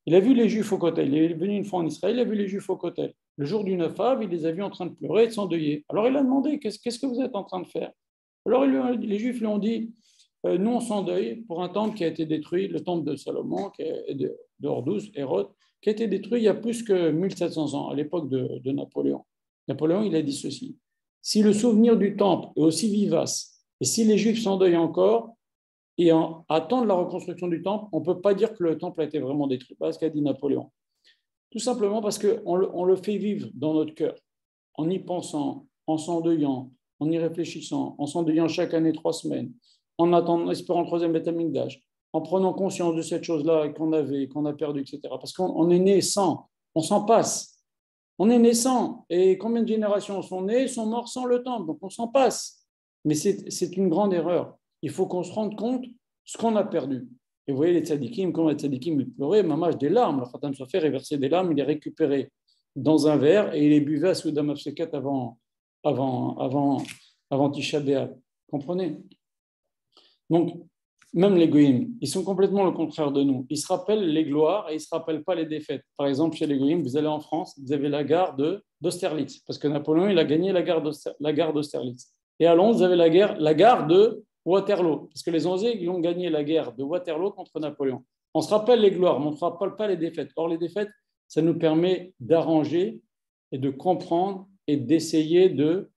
S1: Il a vu les Juifs au Kotel. Il est venu une fois en Israël, il a vu les Juifs au Kotel. Le jour du 9 Av, il les a vus en train de pleurer et de s'endeuiller. Alors il a demandé, qu'est-ce que vous êtes en train de faire? Alors les Juifs lui ont dit, nous on s'endeuille pour un temple qui a été détruit, le temple de Salomon, de Hordouz, Hérode, qui a été détruit il y a plus que 1700 ans, à l'époque de Napoléon. Napoléon, il a dit ceci, si le souvenir du temple est aussi vivace Et si les Juifs s'endeuillent encore et attendent la reconstruction du temple, on ne peut pas dire que le temple a été vraiment détruit. Voilà ce qu'a dit Napoléon. Tout simplement parce qu'on le fait vivre dans notre cœur, en y pensant, en s'endeuillant, en y réfléchissant, en s'endeuillant chaque année 3 semaines, en attendant, espérant le troisième Beth Amikdash, en prenant conscience de cette chose-là qu'on avait, qu'on a perdu, etc. Parce qu'on est né sans, on s'en passe. On est né sans. Et combien de générations sont nées, sont morts sans le temple. Donc on s'en passe. Mais c'est une grande erreur. Il faut qu'on se rende compte de ce qu'on a perdu. Et vous voyez les tzadikim, quand les tzadikim ils pleuraient, mamage des larmes. Le Khatam Sofer est versé des larmes, il les récupérait dans un verre et il les buvait à Soudam Afsekat avant Tisha B'Av. Comprenez? Donc, même les goïms, ils sont complètement le contraire de nous. Ils se rappellent les gloires et ils ne se rappellent pas les défaites. Par exemple, chez les goïms, vous allez en France, vous avez la gare d'Austerlitz, parce que Napoléon, il a gagné la gare d'Austerlitz. Et à Londres, vous avez la gare de Waterloo, parce que les Anglais, ils ont gagné la guerre de Waterloo contre Napoléon. On se rappelle les gloires, mais on ne se rappelle pas les défaites. Or, les défaites, ça nous permet d'arranger et de comprendre et d'essayer de ne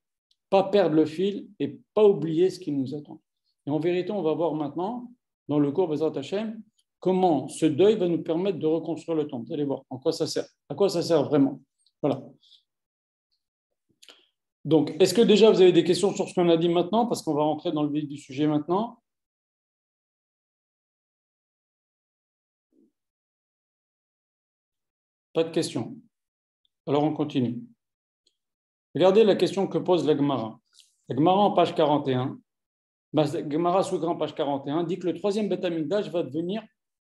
S1: pas perdre le fil et pas oublier ce qui nous attend. Et en vérité, on va voir maintenant, dans le cours Bezrat Hashem, comment ce deuil va nous permettre de reconstruire le temple. Vous allez voir en quoi ça sert. À quoi ça sert vraiment. Voilà. Donc, est-ce que déjà vous avez des questions sur ce qu'on a dit maintenant? Parce qu'on va rentrer dans le vif du sujet maintenant. Pas de questions. Alors, on continue. Regardez la question que pose la Gemara. La Gemara en page 41. La Gemara sous grand page 41 dit que le troisième Beth Amikdash va devenir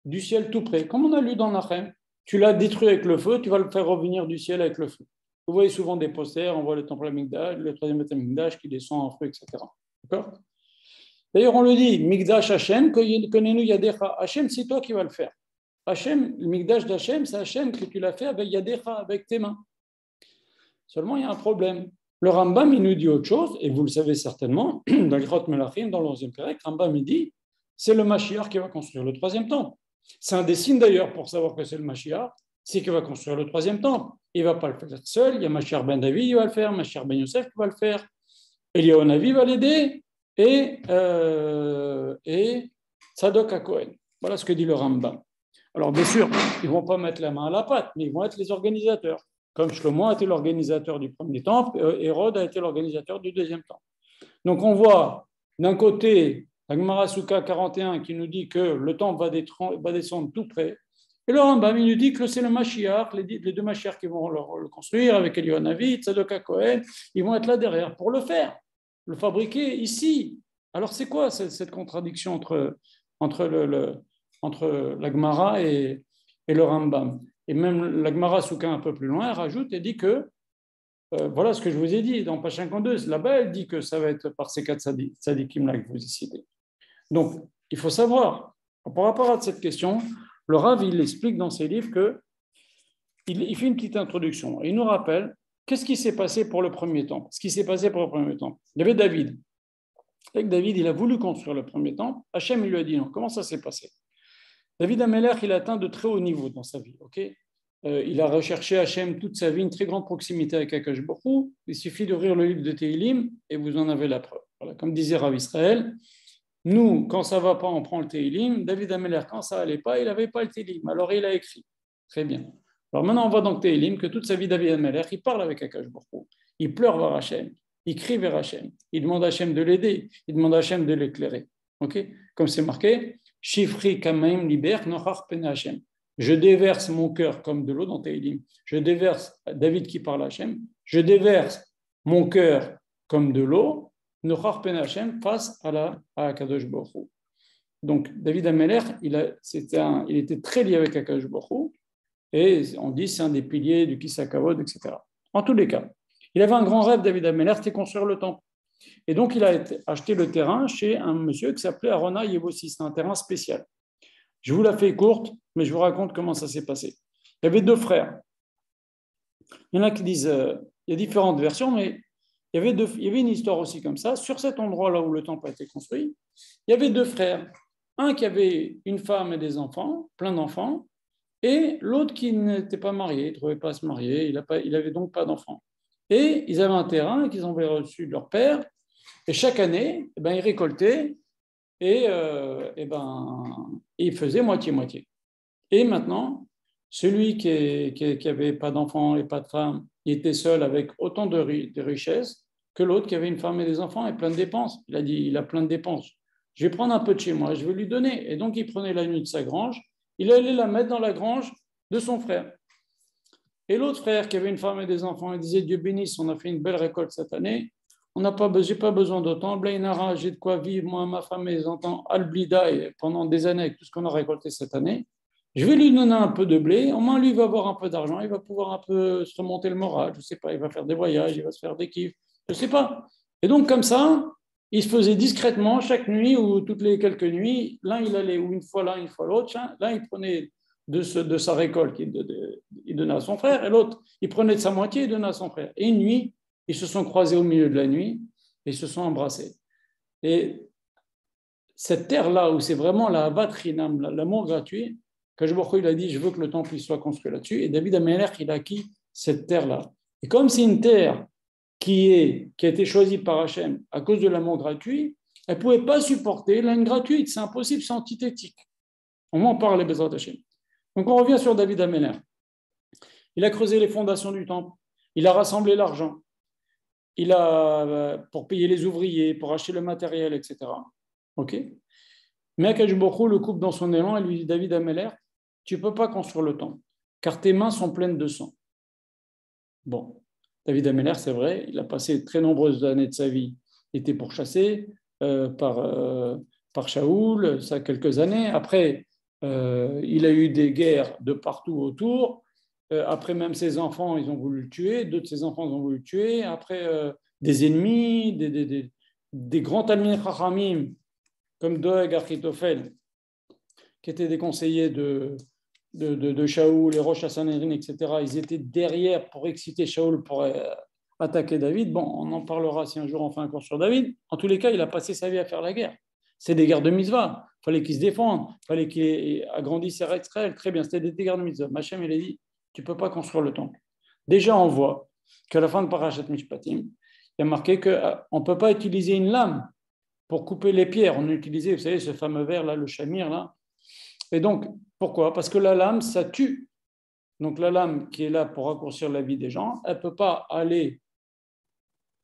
S1: du ciel tout près. Comme on a lu dans Nachem, tu l'as détruit avec le feu, tu vas le faire revenir du ciel avec le feu. Vous voyez souvent des posters, on voit le temple Amikdash, le troisième Beth Amikdash qui descend en feu, etc. D'accord? D'ailleurs, on le dit, Mikdash Hashem, connais-nous Yadecha. Hashem, c'est toi qui vas le faire. Hashem, le Mikdash d'Hashem, c'est Hashem que tu l'as fait avec Yadecha, avec tes mains. Seulement, il y a un problème. Le Rambam, il nous dit autre chose, et vous le savez certainement, dans l'Ichot Melachim, dans l'11e Pérec, Rambam, il dit, c'est le Mashiach qui va construire le troisième temple. C'est un des signes d'ailleurs pour savoir que c'est le Mashiach, c'est qu'il va construire le troisième temple. Il ne va pas le faire seul, il y a Mashiach ben David, il va le faire, Mashiach ben Yosef qui va le faire, Eliyahu Navi va l'aider, et Tzadok HaKohen. Voilà ce que dit le Rambam. Alors bien sûr, ils ne vont pas mettre la main à la pâte, mais ils vont être les organisateurs. Comme Shlomo a été l'organisateur du premier temple, Hérode a été l'organisateur du deuxième temple. Donc on voit d'un côté la Gemara Souka 41 qui nous dit que le temple va descendre tout près, et le Rambam il nous dit que c'est le Mashiach, les deux Mashiach qui vont le construire avec Eliyahu Navi, Tzadok HaKohen, ils vont être là derrière pour le faire, le fabriquer ici. Alors c'est quoi cette contradiction entre la Gemara et le Rambam? Et même la Gemara Souka un peu plus loin, elle rajoute et dit que, voilà ce que je vous ai dit dans page 52, là-bas elle dit que ça va être par ces quatre tzadikim-là que vous y citez. Donc, il faut savoir, par rapport à cette question, le Rav, il explique dans ses livres qu'il fait une petite introduction. Et il nous rappelle qu'est-ce qui s'est passé pour le premier temple. Ce qui s'est passé pour le premier temple. Il y avait David. Avec David, il a voulu construire le premier temple. Hachem, il lui a dit non. Comment ça s'est passé? David Amelech, il a atteint de très hauts niveaux dans sa vie. Il a recherché Hachem toute sa vie, une très grande proximité avec Akash Baruch. Il suffit d'ouvrir le livre de Tehilim et vous en avez la preuve. Voilà, comme disait Rav Israël, nous, quand ça ne va pas, on prend le Tehilim. David Amelech, quand ça n'allait pas, il n'avait pas le Tehilim. Alors il a écrit. Très bien. Alors maintenant, on voit dans Tehilim que toute sa vie, David Amelech, il parle avec Akash Baruch. Il pleure vers Hachem. Il crie vers Hachem. Il demande à Hachem de l'aider. Il demande à Hachem de l'éclairer. Comme c'est marqué, Shifri Kamaim Liber Nochar Pen Hachem. Je déverse mon cœur comme de l'eau dans Tehilim. Je déverse, David qui parle à Hachem, je déverse mon cœur comme de l'eau, Nochar Pen Hachem, face à Kadosh Baruch Hu. Donc, David Amelech, il était très lié avec Akadosh Baruch Hu, et on dit c'est un des piliers du Kisakavod, etc. En tous les cas, il avait un grand rêve, David Amelech, c'était construire le temple. Et donc, il a acheté le terrain chez un monsieur qui s'appelait Arona Yevossi. C'est un terrain spécial. Je vous la fais courte, mais je vous raconte comment ça s'est passé. Il y avait deux frères. Il y en a qui disent, il y a différentes versions, mais il y avait une histoire aussi comme ça. Sur cet endroit-là où le temple a été construit, il y avait deux frères. Un qui avait une femme et des enfants, plein d'enfants, et l'autre qui n'était pas marié, il ne trouvait pas à se marier, il n'avait donc pas d'enfants. Et ils avaient un terrain qu'ils avaient reçu de leur père, Et chaque année, eh ben, il récoltait et, il faisait moitié-moitié. Et maintenant, celui qui avait pas d'enfants et pas de femme, il était seul avec autant de richesses que l'autre qui avait une femme et des enfants et plein de dépenses. Il a dit, il a plein de dépenses. Je vais prendre un peu de chez moi, je vais lui donner. Et donc, il prenait la nuit de sa grange, il allait la mettre dans la grange de son frère. Et l'autre frère qui avait une femme et des enfants, il disait, Dieu bénisse, on a fait une belle récolte cette année. On n'a pas, j'ai pas besoin d'autant. Blainara, j'ai de quoi vivre, moi, ma femme et les enfants, Alblida, pendant des années avec tout ce qu'on a récolté cette année. Je vais lui donner un peu de blé, au moins lui il va avoir un peu d'argent, il va pouvoir un peu se remonter le moral, je ne sais pas, il va faire des voyages, il va se faire des kiffs, je ne sais pas. Et donc comme ça, il se faisait discrètement chaque nuit ou toutes les quelques nuits, l'un il allait ou une fois l'un, une fois l'autre, l'un il prenait de sa récolte, il donnait à son frère, et l'autre il prenait de sa moitié et donnait à son frère. Et une nuit, ils se sont croisés au milieu de la nuit et ils se sont embrassés. Et cette terre-là où c'est vraiment la batrinam, l'amour gratuit, Kajborko, il a dit, je veux que le temple soit construit là-dessus. Et David Améler, il a acquis cette terre-là. Et comme c'est une terre qui a été choisie par Hachem à cause de l'amour gratuit, elle ne pouvait pas supporter l'aide gratuite. C'est impossible, c'est antithétique. On va en parler, Bezrat Hachem. Donc on revient sur David Améler. Il a creusé les fondations du temple. Il a rassemblé l'argent. Il a, pour payer les ouvriers, pour acheter le matériel, etc. OK. Mais Akashborou le coupe dans son élan et lui dit, David Améler, tu ne peux pas construire le temple, car tes mains sont pleines de sang. Bon, David Améler, c'est vrai, il a passé très nombreuses années de sa vie, il était pourchassé par Shaoul, ça a quelques années. Après, il a eu des guerres de partout autour. Après, même ses enfants, ils ont voulu le tuer, d'autres de ses enfants ont voulu le tuer. Après, des ennemis, des grands Talmidei Chachamim, comme Doeg Achitophel, qui étaient des conseillers de Shaoul, les Rosh Hashanah, etc. Ils étaient derrière pour exciter Shaoul pour attaquer David. Bon, on en parlera si un jour on fait un cours sur David. En tous les cas, il a passé sa vie à faire la guerre. C'est des guerres de mitzvah. Il fallait qu'il se défende. Il fallait qu'il agrandisse Israël. Très bien, c'était des guerres de mitzvah. Machem, il a dit, tu ne peux pas construire le temple. Déjà, on voit qu'à la fin de Parashat Mishpatim, il y a marqué qu'on ne peut pas utiliser une lame pour couper les pierres. On utilisait, vous savez, ce fameux verre là, le shamir là. Et donc, pourquoi? Parce que la lame, ça tue. Donc la lame qui est là pour raccourcir la vie des gens, elle ne peut pas aller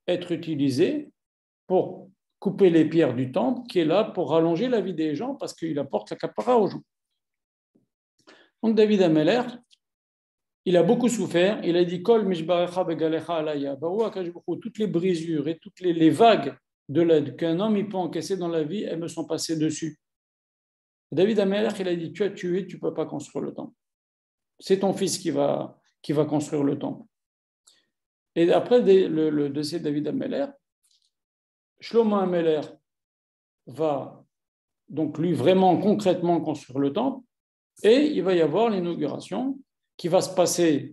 S1: être utilisée pour couper les pierres du temple, qui est là pour rallonger la vie des gens, parce qu'il apporte la kapara aux gens. Donc David Améler, il a beaucoup souffert. Il a dit, Kol mishbarecha begalecha alaya, toutes les brisures et toutes les vagues de l'aide qu'un homme il peut encaisser dans la vie, elles me sont passées dessus. David Améler, il a dit, tu as tué, tu ne peux pas construire le temple. C'est ton fils qui va construire le temple. Et après le décès de David Améler, Shlomo Améler va donc lui vraiment concrètement construire le temple et il va y avoir l'inauguration qui va se passer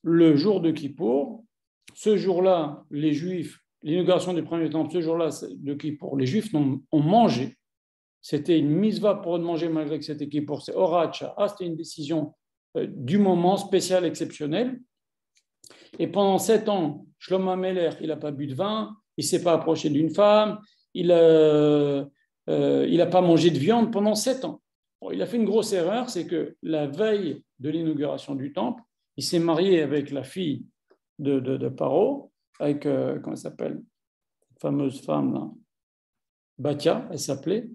S1: le jour de Kippour. Ce jour-là, les Juifs, l'inauguration du premier temple, ce jour-là de Kippour, les Juifs ont mangé. C'était une mitzvah pour eux de manger malgré que c'était Kippour. C'est Horat Sha'ah, c'était une décision du moment spécial, exceptionnel. Et pendant 7 ans, Shlomo Améler, il n'a pas bu de vin, il ne s'est pas approché d'une femme, il n'a pas mangé de viande pendant 7 ans. Bon, il a fait une grosse erreur, c'est que la veille de l'inauguration du temple, il s'est marié avec la fille de Paro, avec, comment elle s'appelle, cette fameuse femme là, Batia, elle s'appelait,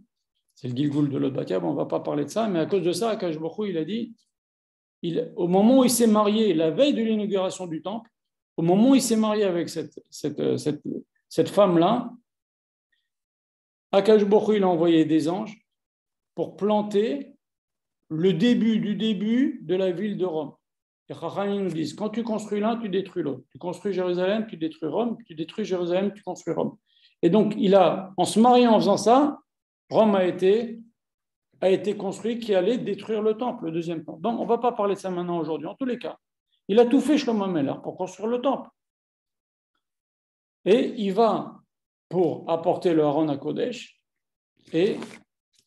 S1: c'est le Gilgoul de l'autre Batia, bon, on ne va pas parler de ça, mais à cause de ça, Akash Baruch Hu, il a dit, au moment où il s'est marié, la veille de l'inauguration du temple, au moment où il s'est marié avec cette femme-là, Akash Baruch Hu, il a envoyé des anges pour planter le début du début de la ville de Rome. Les Chachamim nous disent, quand tu construis l'un, tu détruis l'autre. Tu construis Jérusalem, tu détruis Rome. Tu détruis Jérusalem, tu construis Rome. Et donc, en se mariant, en faisant ça, Rome a été construit qui allait détruire le temple, le deuxième temple. Donc, on ne va pas parler de ça maintenant aujourd'hui. En tous les cas, il a tout fait, Shlomo Améler, pour construire le temple. Et il va pour apporter le Haron à Kodesh. Et,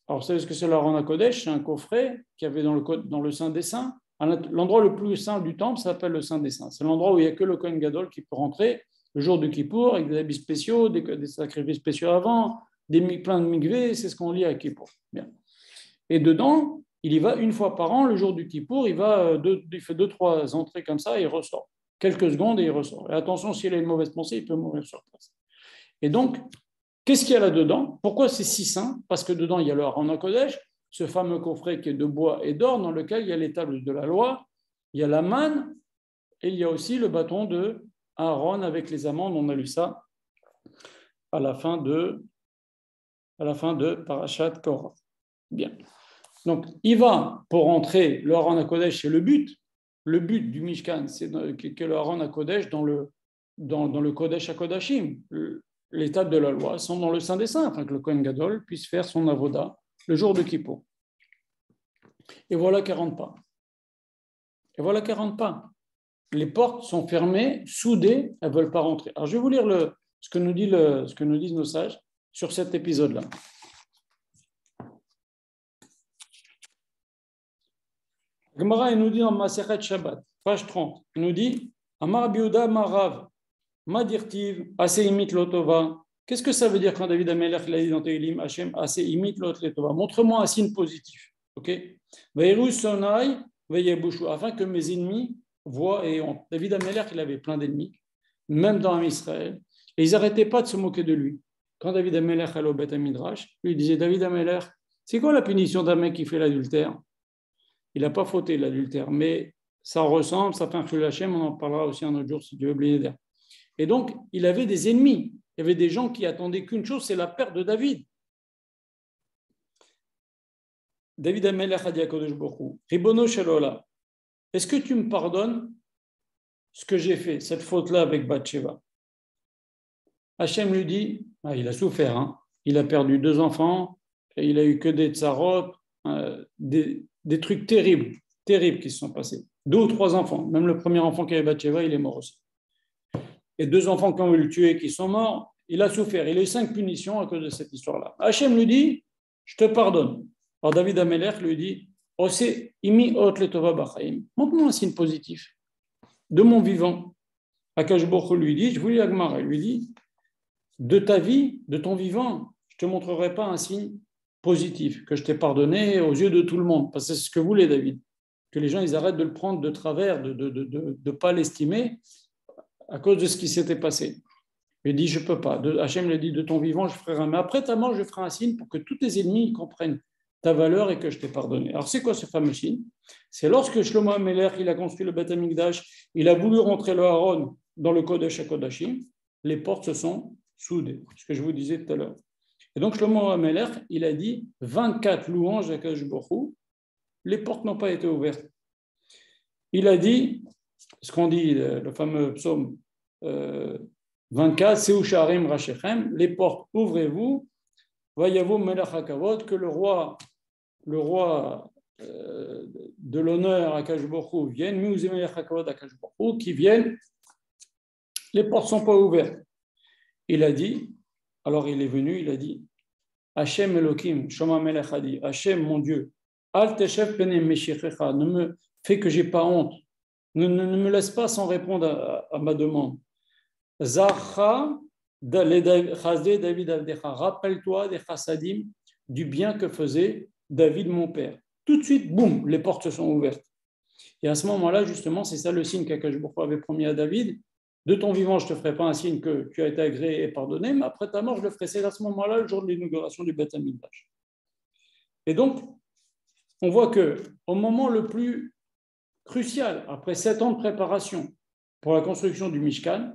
S1: alors, vous savez ce que c'est le Haron à Kodesh? C'est un coffret qu'il y avait dans le Saint des Saints. L'endroit le plus saint du temple s'appelle le Saint des Saints. C'est l'endroit où il n'y a que le Kohen Gadol qui peut rentrer. le jour du Kippour, avec des habits spéciaux, des sacrifices spéciaux avant, plein de mikveh, c'est ce qu'on lit à Kippour. Bien. Et dedans, il y va une fois par an, le jour du Kippour, il fait 2-3 entrées comme ça et il ressort. Quelques secondes et il ressort. Et attention, s'il a une mauvaise pensée, il peut mourir sur place. Et donc, qu'est-ce qu'il y a là-dedans? Pourquoi c'est si saint? Parce que dedans, il y a le Aron HaKodesh, ce fameux coffret qui est de bois et d'or, dans lequel il y a les tables de la loi, il y a la manne, et il y a aussi le bâton de Aaron avec les amandes. On a lu ça à la fin de Parashat Korah. Bien. Donc, il va pour entrer le Aron HaKodesh, c'est le but. Le but du Mishkan, c'est que le Aron HaKodesh dans le Kodesh HaKodashim. Les tables de la loi sont dans le Saint des Saints, afin que le Kohen Gadol puisse faire son avoda le jour de Kippour. Et voilà 40 pas. Et voilà 40 pas. Les portes sont fermées, soudées, elles ne veulent pas rentrer. Alors, je vais vous lire ce que nous disent nos sages sur cet épisode-là. Gemara, il nous dit dans Masechet Shabbat, page 30, il nous dit Amar Biuda Marav, Madirtiv, Ase imit lotova. Qu'est-ce que ça veut dire quand David Amelech l'a dit dans Tehilim, Hachem, Ase imit lotova? Montre-moi un signe positif. Ok? Veirus sonai, veyebushu, afin que mes ennemis voient et ont. David Amelech, il avait plein d'ennemis, même dans Israël, et ils n'arrêtaient pas de se moquer de lui. Quand David Amelech allait au Beth Midrash, lui disait David Amelech, c'est quoi la punition d'un mec qui fait l'adultère? Il n'a pas fauté l'adultère, mais ça ressemble, ça fait un chul Hachem, on en parlera aussi un autre jour si Dieu veut oublier. Et donc, il avait des ennemis. Il y avait des gens qui attendaient qu'une chose, c'est la perte de David. David Amelech a dit à Kodesh Baruch Hu, Ribono Shalola, est-ce que tu me pardonnes ce que j'ai fait, cette faute-là avec Bathsheba? Hachem lui dit, il a souffert, hein. Il a perdu 2 enfants, et il a eu que des tsarot, des trucs terribles qui se sont passés. 2 ou 3 enfants, même le premier enfant qui avait Bathsheba, il est mort aussi. Et 2 enfants qui ont voulu le tuer, qui sont morts, il a souffert. Il a eu 5 punitions à cause de cette histoire-là. Hachem lui dit, je te pardonne. Alors David Amelech lui dit, montre-moi un signe positif de mon vivant. Akash Baruch Hu lui dit, je vous lis Agmara, il lui dit, de ta vie, de ton vivant, je ne te montrerai pas un signe positif, que je t'ai pardonné aux yeux de tout le monde. Parce que c'est ce que voulait David. Que les gens ils arrêtent de le prendre de travers, de ne pas l'estimer à cause de ce qui s'était passé. Il dit, je ne peux pas. Hachem lui dit, de ton vivant, je ferai rien. Mais après ta mort, je ferai un signe pour que tous tes ennemis comprennent ta valeur et que je t'ai pardonné. Alors, c'est quoi ce fameux signe? C'est lorsque Shlomo HaMelech, il a construit le Beth Amikdash, il a voulu rentrer le Aaron dans le Kodesh HaKodashim, les portes se sont soudées, ce que je vous disais tout à l'heure. Et donc, Shlomo HaMelech, il a dit 24 louanges à Akash Baruch Hu, les portes n'ont pas été ouvertes. Il a dit, ce qu'on dit, le fameux psaume 24, Seu Sharim Rashechem, les portes, ouvrez-vous, Vayavo Melech HaKavod, que le roi de l'honneur Akash Baruch Hu vienne, Meuze Melech HaKavod Akash Baruch Hu, qui viennent, les portes ne sont pas ouvertes. Il a dit, alors il est venu, il a dit, Hachem Elohim, Shoma Melech a dit, Hachem mon Dieu, Al Teshev Pene Meshichecha, ne me fais que j'ai pas honte, ne me laisse pas sans répondre à ma demande. Zacha, David Avdecha, rappelle-toi des chassadim, du bien que faisait David mon père. Tout de suite, boum, les portes se sont ouvertes. Et à ce moment-là, justement, c'est ça le signe qu'Akash Baruch Hu avait promis à David. De ton vivant, je ne te ferai pas un signe que tu as été agréé et pardonné, mais après ta mort, je le ferai. C'est à ce moment-là, le jour de l'inauguration du Beth Amikdash. Et donc, on voit qu'au moment le plus crucial, après 7 ans de préparation pour la construction du Mishkan,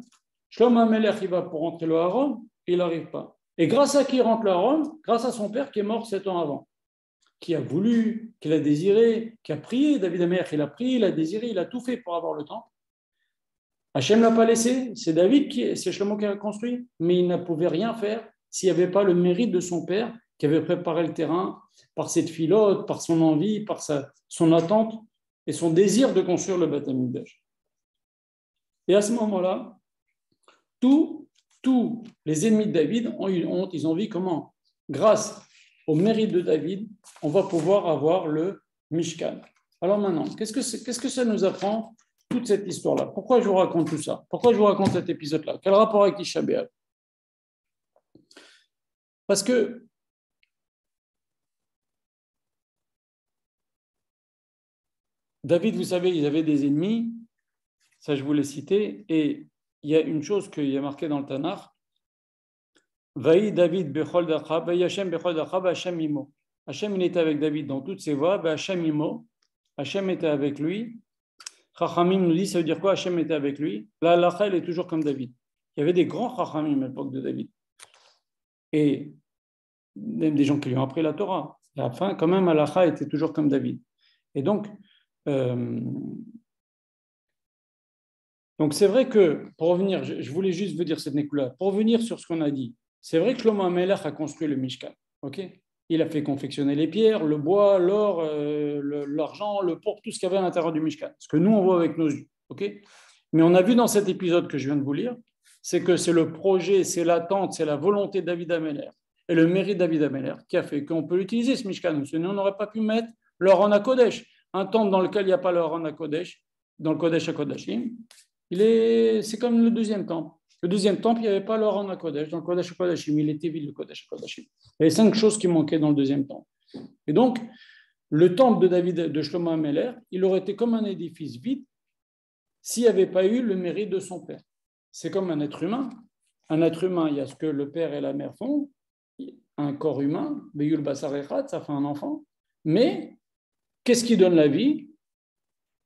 S1: Shlomo HaMelech, il va pour rentrer le Haron, il n'arrive pas. Et grâce à qui rentre le Haron? Grâce à son père qui est mort 7 ans avant, qui a voulu, qui l'a désiré, qui a prié. David HaMelech, il a prié, il a désiré, il a tout fait pour avoir le temple. Hachem ne l'a pas laissé, c'est Shlomo qui a construit, mais il ne pouvait rien faire s'il n'y avait pas le mérite de son père qui avait préparé le terrain par cette filote, par son envie, par son attente et son désir de construire le Beth Amikdash. Et à ce moment-là, tous les ennemis de David ont eu honte, ils ont vu comment, grâce au mérite de David, on va pouvoir avoir le Mishkan. Alors maintenant, qu'est-ce que ça nous apprend toute cette histoire-là? Pourquoi je vous raconte tout ça? Pourquoi je vous raconte cet épisode-là? Quel rapport avec Tisha B'Av? Parce que David, vous savez, il avait des ennemis, ça je vous l'ai cité, et il y a une chose qu'il y a marqué dans le Tanakh, Vaï David bechol dacha, vaï Hashem bechol dacha, Hashem imo. Hashem, il était avec David dans toutes ses voies, Hashem imo. Hashem était avec lui. Chachamim nous dit, ça veut dire quoi? Hashem était avec lui. La halakha, elle est toujours comme David. Il y avait des grands Chachamim à l'époque de David. Et même des gens qui lui ont appris la Torah. À la fin, quand même, halakha était toujours comme David. Et donc c'est vrai que, pour revenir, je voulais juste vous dire cette nécula, pour revenir sur ce qu'on a dit, c'est vrai que Shlomo HaMelech a construit le Mishkan, ok? Il a fait confectionner les pierres, le bois, l'or, l'argent, le pourpre, tout ce qu'il y avait à l'intérieur du Mishkan, ce que nous on voit avec nos yeux, ok? Mais on a vu dans cet épisode que je viens de vous lire, c'est que c'est le projet, c'est l'attente, c'est la volonté de David HaMelech et le mérite de David HaMelech qui a fait qu'on peut l'utiliser ce Mishkan, sinon on n'aurait pas pu mettre l'or en HaKodesh. Un temple dans lequel il n'y a pas l'or en HaKodesh, dans le Kodesh HaKodashim, c'est comme le deuxième temple. Le deuxième temple, il n'y avait pas l'or en HaKodesh. Dans le Kodesh HaKodashim, il était vide, le Kodesh HaKodashim. Il y avait 5 choses qui manquaient dans le deuxième temple. Et donc, le temple de David, de Shlomo HaMelech, il aurait été comme un édifice vide s'il n'y avait pas eu le mérite de son père. C'est comme un être humain. Un être humain, il y a ce que le père et la mère font. Un corps humain, Beyul Basar Echad, ça fait un enfant. Mais qu'est-ce qui donne la vie?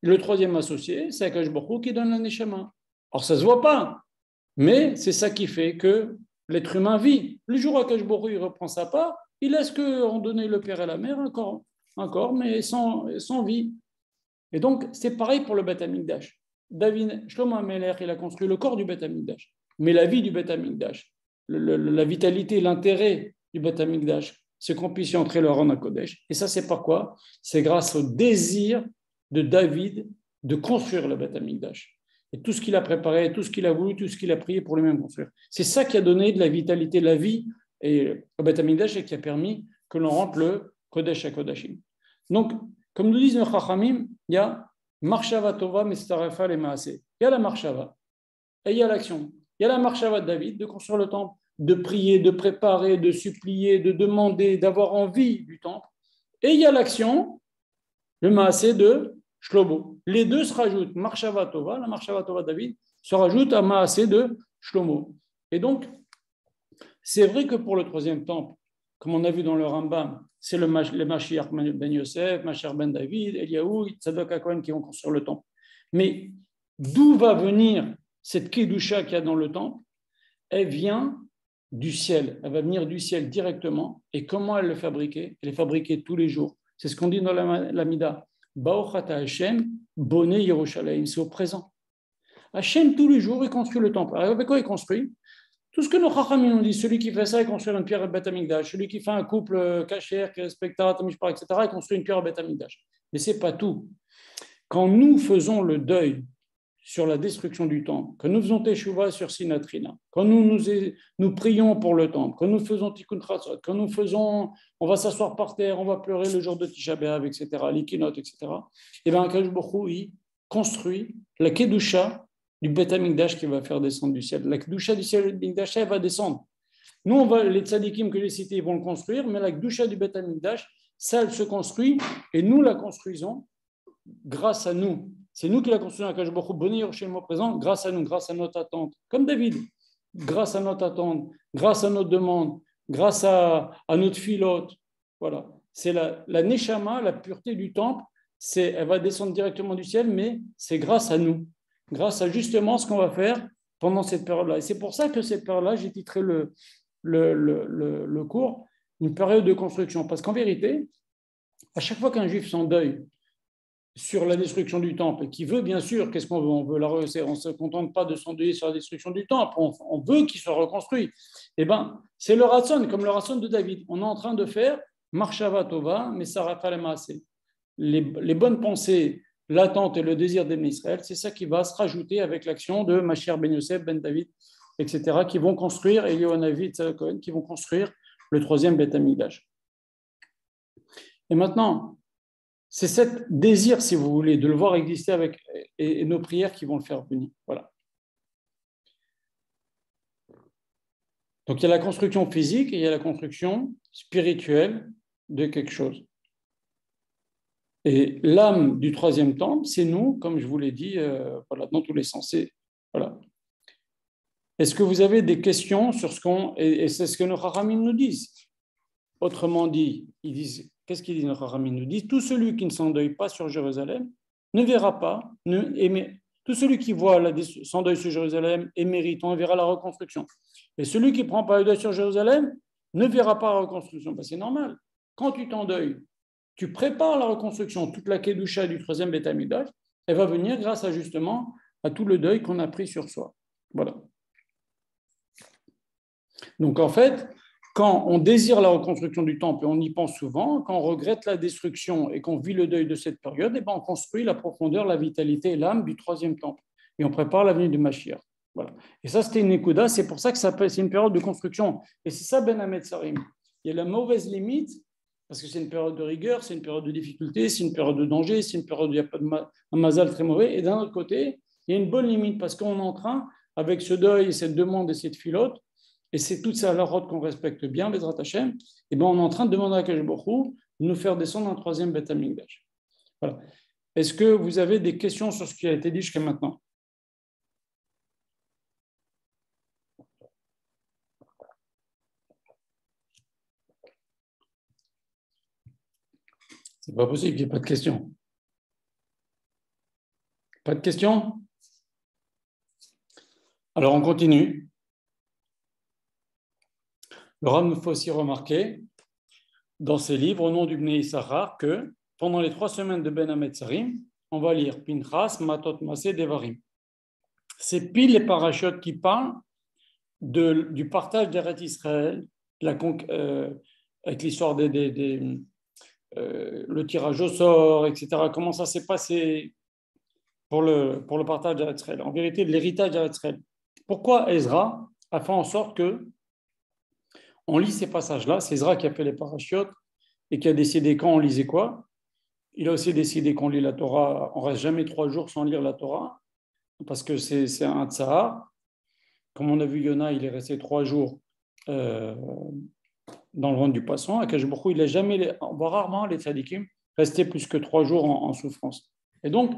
S1: Le troisième associé, c'est Akash Baruch Hu qui donne la Neshama. Alors ça ne se voit pas, mais c'est ça qui fait que l'être humain vit. Le jour où Akash Baruch Hu il reprend sa part, il laisse qu'on donne le père et la mère un corps mais sans vie. Et donc c'est pareil pour le Beth Amikdash. Shlomo HaMelech, il a construit le corps du Beth Amikdash, mais la vie du Beth Amikdash, la vitalité, l'intérêt du Beth Amikdash, c'est qu'on puisse y entrer le Aron HaKodesh. Et ça, c'est par quoi? C'est grâce au désir de David de construire le Beth Amikdash. Et tout ce qu'il a préparé, tout ce qu'il a voulu, tout ce qu'il a prié pour lui-même construire. C'est ça qui a donné de la vitalité, de la vie et au Beth Amikdash et qui a permis que l'on rentre le Kodesh HaKodashim. Donc, comme nous disent nos Chachamim, il y a Marshava Tova Mestarefa les Maaseh. Il y a la Marshava et il y a l'action. Il y a la Marshava de David de construire le temple, de prier, de préparer, de supplier, de demander, d'avoir envie du temple. Et il y a l'action, le Maaseh de Shlomo. Les deux se rajoutent. Marshava Tova, la Marshava Tova de David, se rajoute à Maaseh de Shlomo. Et donc, c'est vrai que pour le troisième temple, comme on a vu dans le Rambam, c'est le Mashiach ben Yosef, Mashiach ben David, Eliyahu, Tzadok HaKohen qui vont construire le temple. Mais d'où va venir cette Kedusha qu'il y a dans le temple? Elle vient du ciel. Elle va venir du ciel directement. Et comment elle est fabriquée? Elle est fabriquée tous les jours. C'est ce qu'on dit dans la Mida. Ba'ochata Hashem, Boné Yerushalayim. C'est au présent. Hashem, tous les jours, il construit le temple. Alors, avec quoi il construit? Tout ce que nos Chachamim ont dit, celui qui fait ça, il construit une pierre Beth Amikdash. Celui qui fait un couple kasher, qui respecte Torah, etc., il construit une pierre Beth Amikdash. Mais ce n'est pas tout. Quand nous faisons le deuil sur la destruction du temple, quand nous faisons Teshuvah sur Sinatrina, quand nous prions pour le temple, quand nous faisons Tikkun Chatzot, quand nous faisons, on va s'asseoir par terre, on va pleurer le jour de Tisha B'Av, etc., l'Ikinot, etc., et bien Akadosh Baruch Hu, il construit la Kedusha du Beth Amikdash qui va faire descendre du ciel. La Kedusha du ciel du Beth Amikdash, elle va descendre. Nous, les tzadikim que j'ai cités, ils vont le construire, mais la Kedusha du Beth Amikdash, ça, elle se construit, et nous la construisons grâce à nous. C'est nous qui la construisons à Akadosh Baruch Hu, bonheur chez le mot présent, grâce à nous, grâce à notre attente. Comme David, grâce à notre attente, grâce à notre demande, grâce à notre filote. Voilà. C'est la neshama, la pureté du temple, elle va descendre directement du ciel, mais c'est grâce à nous, grâce à justement ce qu'on va faire pendant cette période-là. Et c'est pour ça que cette période-là, j'ai titré le cours une période de construction. Parce qu'en vérité, à chaque fois qu'un juif s'endeuille sur la destruction du temple, et qui veut, bien sûr, qu'est-ce qu'on veut? On veut la rehausser. On ne se contente pas de s'endeuiller sur la destruction du temple, on veut qu'il soit reconstruit. Eh bien, c'est le ratson, comme le ratson de David. On est en train de faire Marshava Tova, mais Sarafa le Maaseh. Les bonnes pensées, l'attente et le désir d'aimer Israël, c'est ça qui va se rajouter avec l'action de Mashiach ben Yosef, ben David, etc., qui vont construire, Eliyahu Hanavi, Tzadok HaKohen, qui vont construire le troisième Beth Amikdash. Et maintenant, C'est cet désir, si vous voulez, de le voir exister avec et nos prières qui vont le faire venir. Voilà. Donc il y a la construction physique et il y a la construction spirituelle de quelque chose. Et l'âme du troisième temple, c'est nous, comme je vous l'ai dit, voilà, dans tous les sens. Voilà. Est-ce que vous avez des questions sur ce qu'on... Et c'est ce que nos Chachamim nous disent. Autrement dit, ils disent, qu'est-ce qu'ils disent nos Chachamim nous disent? Tout celui qui ne s'endeuille pas sur Jérusalem ne verra pas, tout celui qui voit son deuil sur Jérusalem est méritant, verra la reconstruction. Et celui qui ne prend pas le deuil sur Jérusalem ne verra pas la reconstruction. Ben, c'est normal. Quand tu t'endeuilles, tu prépares la reconstruction. Toute la Kedusha du troisième Beth Amikdash, elle va venir grâce à justement à tout le deuil qu'on a pris sur soi. Voilà. Donc en fait, quand on désire la reconstruction du temple, et on y pense souvent, quand on regrette la destruction et qu'on vit le deuil de cette période, et ben on construit la profondeur, la vitalité et l'âme du troisième temple. Et on prépare l'avenue du Mashiach. Voilà. Et ça, c'était une ékouda, c'est pour ça que c'est une période de construction. Et c'est ça, Ben Hametzarim. Il y a la mauvaise limite, parce que c'est une période de rigueur, c'est une période de difficulté, c'est une période de danger, c'est une période où il n'y a pas un mazal très mauvais. Et d'un autre côté, il y a une bonne limite, parce qu'on est en train, avec ce deuil, cette demande et cette filote, et c'est toute ça la route qu'on respecte bien, Bezrat Hashem, et ben on est en train de demander à Kadosh Baruch Hu de nous faire descendre un troisième Beth Amikdash. Voilà. Est-ce que vous avez des questions sur ce qui a été dit jusqu'à maintenant? C'est pas possible qu'il n'y ait pas de questions. Pas de questions? Alors on continue. Le Rav me fait aussi remarquer dans ses livres au nom du Bnei Issachar que pendant les 3 semaines de Ben Hametzarim, on va lire Pinchas, Matot, Masé, Devarim. C'est pile les parachutes qui parlent du partage d'Eretz Israël, avec l'histoire le tirage au sort, etc. Comment ça s'est passé pour le partage d'Eretz Israël. En vérité, de l'héritage d'Eretz Israël. Pourquoi Ezra a fait en sorte que on lit ces passages-là? C'est Ezra qui a fait les parachutes et qui a décidé quand on lisait quoi. Il a aussi décidé qu'on lit la Torah, on ne reste jamais 3 jours sans lire la Torah, parce que c'est un tsahar. Comme on a vu, Yona, il est resté 3 jours dans le ventre du poisson. Akash Baruch Hu, il a jamais, on voit rarement les tzadikim rester plus que 3 jours en souffrance. Et donc,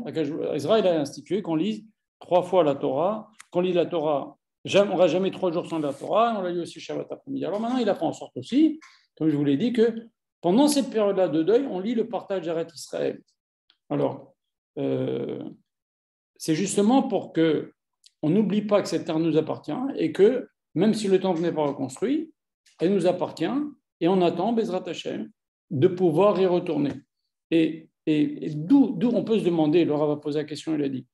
S1: Ezra, il a institué qu'on lise 3 fois la Torah, qu'on lit la Torah. On ne reste jamais 3 jours sans la Torah, on l'a lu aussi Shabbat après-midi. Alors maintenant, il a fait en sorte aussi, comme je vous l'ai dit, que pendant cette période-là de deuil, on lit le partage d'Eretz Israël. Alors, c'est justement pour que on n'oublie pas que cette terre nous appartient et que, même si le temple n'est pas reconstruit, elle nous appartient et on attend, Bezrat Hashem, de pouvoir y retourner. Et d'où on peut se demander, Laura va poser la question, il a dit,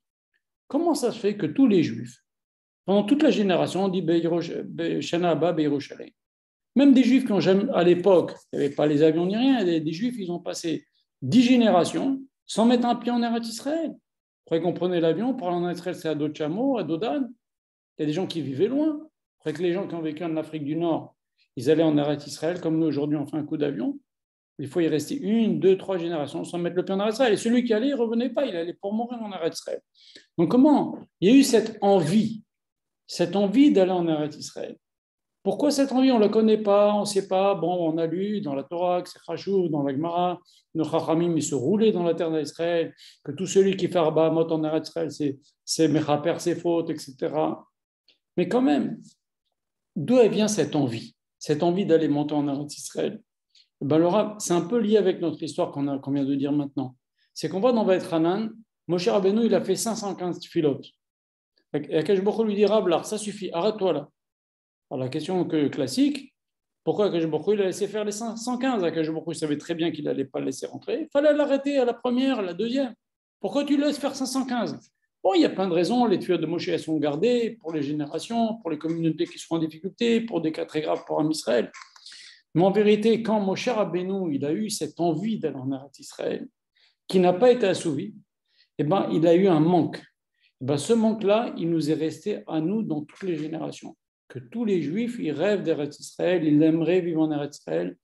S1: comment ça se fait que tous les Juifs, pendant toute la génération, on dit Shana Abba Beirushalem, même des Juifs qui ont jamais, à l'époque, il n'y avait pas les avions ni rien, des Juifs, ils ont passé 10 générations sans mettre un pied en Eretz Israël. Vous croyez qu'on prenait l'avion pour aller en Israël, c'est à dos de chameau, à dos d'âne. Il y a des gens qui vivaient loin. Vous croyez que les gens qui ont vécu en Afrique du Nord, ils allaient en Eretz Israël, comme nous aujourd'hui on fait un coup d'avion. Il faut y rester 1, 2, 3 générations sans mettre le pied en Eretz Israël. Et celui qui allait, il ne revenait pas, il allait pour mourir en Eretz Israël. Donc comment? Il y a eu cette envie d'aller en Eretz Israël. Pourquoi cette envie? On ne la connaît pas, on ne sait pas. Bon, on a lu dans la Torah, que c'est Chachou, dans la Gemara, nos Chachamim, ils se roulaient dans la terre d'Israël, que tout celui qui fait Arba Amot en Eretz Israël, c'est Mechaper ses fautes, etc. Mais quand même, d'où vient cette envie d'aller monter en Eretz Israël? Ben, c'est un peu lié avec notre histoire qu'on vient de dire maintenant. C'est qu'on voit dans Vaet Hanan, Moshe Rabbeinu, il a fait 515 filotes. Et Akash Baruch Hu lui dit, Rablar, ça suffit, arrête-toi là. Alors la question classique, pourquoi Akash Baruch Hu il a laissé faire les 515? Akash Baruch Hu savait très bien qu'il n'allait pas le laisser rentrer. Il fallait l'arrêter à la première, à la deuxième. Pourquoi tu le laisses faire 515? Bon, il y a plein de raisons. Les tuyaux de Moshe elles sont gardées pour les générations, pour les communautés qui sont en difficulté, pour des cas très graves pour un Israël. Mais en vérité, quand Moshe Rabbeinu il a eu cette envie d'aller en Eretz Israël, qui n'a pas été assouvi, eh ben, il a eu un manque. Eh ben, ce manque-là, il nous est resté à nous dans toutes les générations. Que tous les Juifs, ils rêvent d'Eretz Israël, ils aimeraient vivre en Eretz Israël.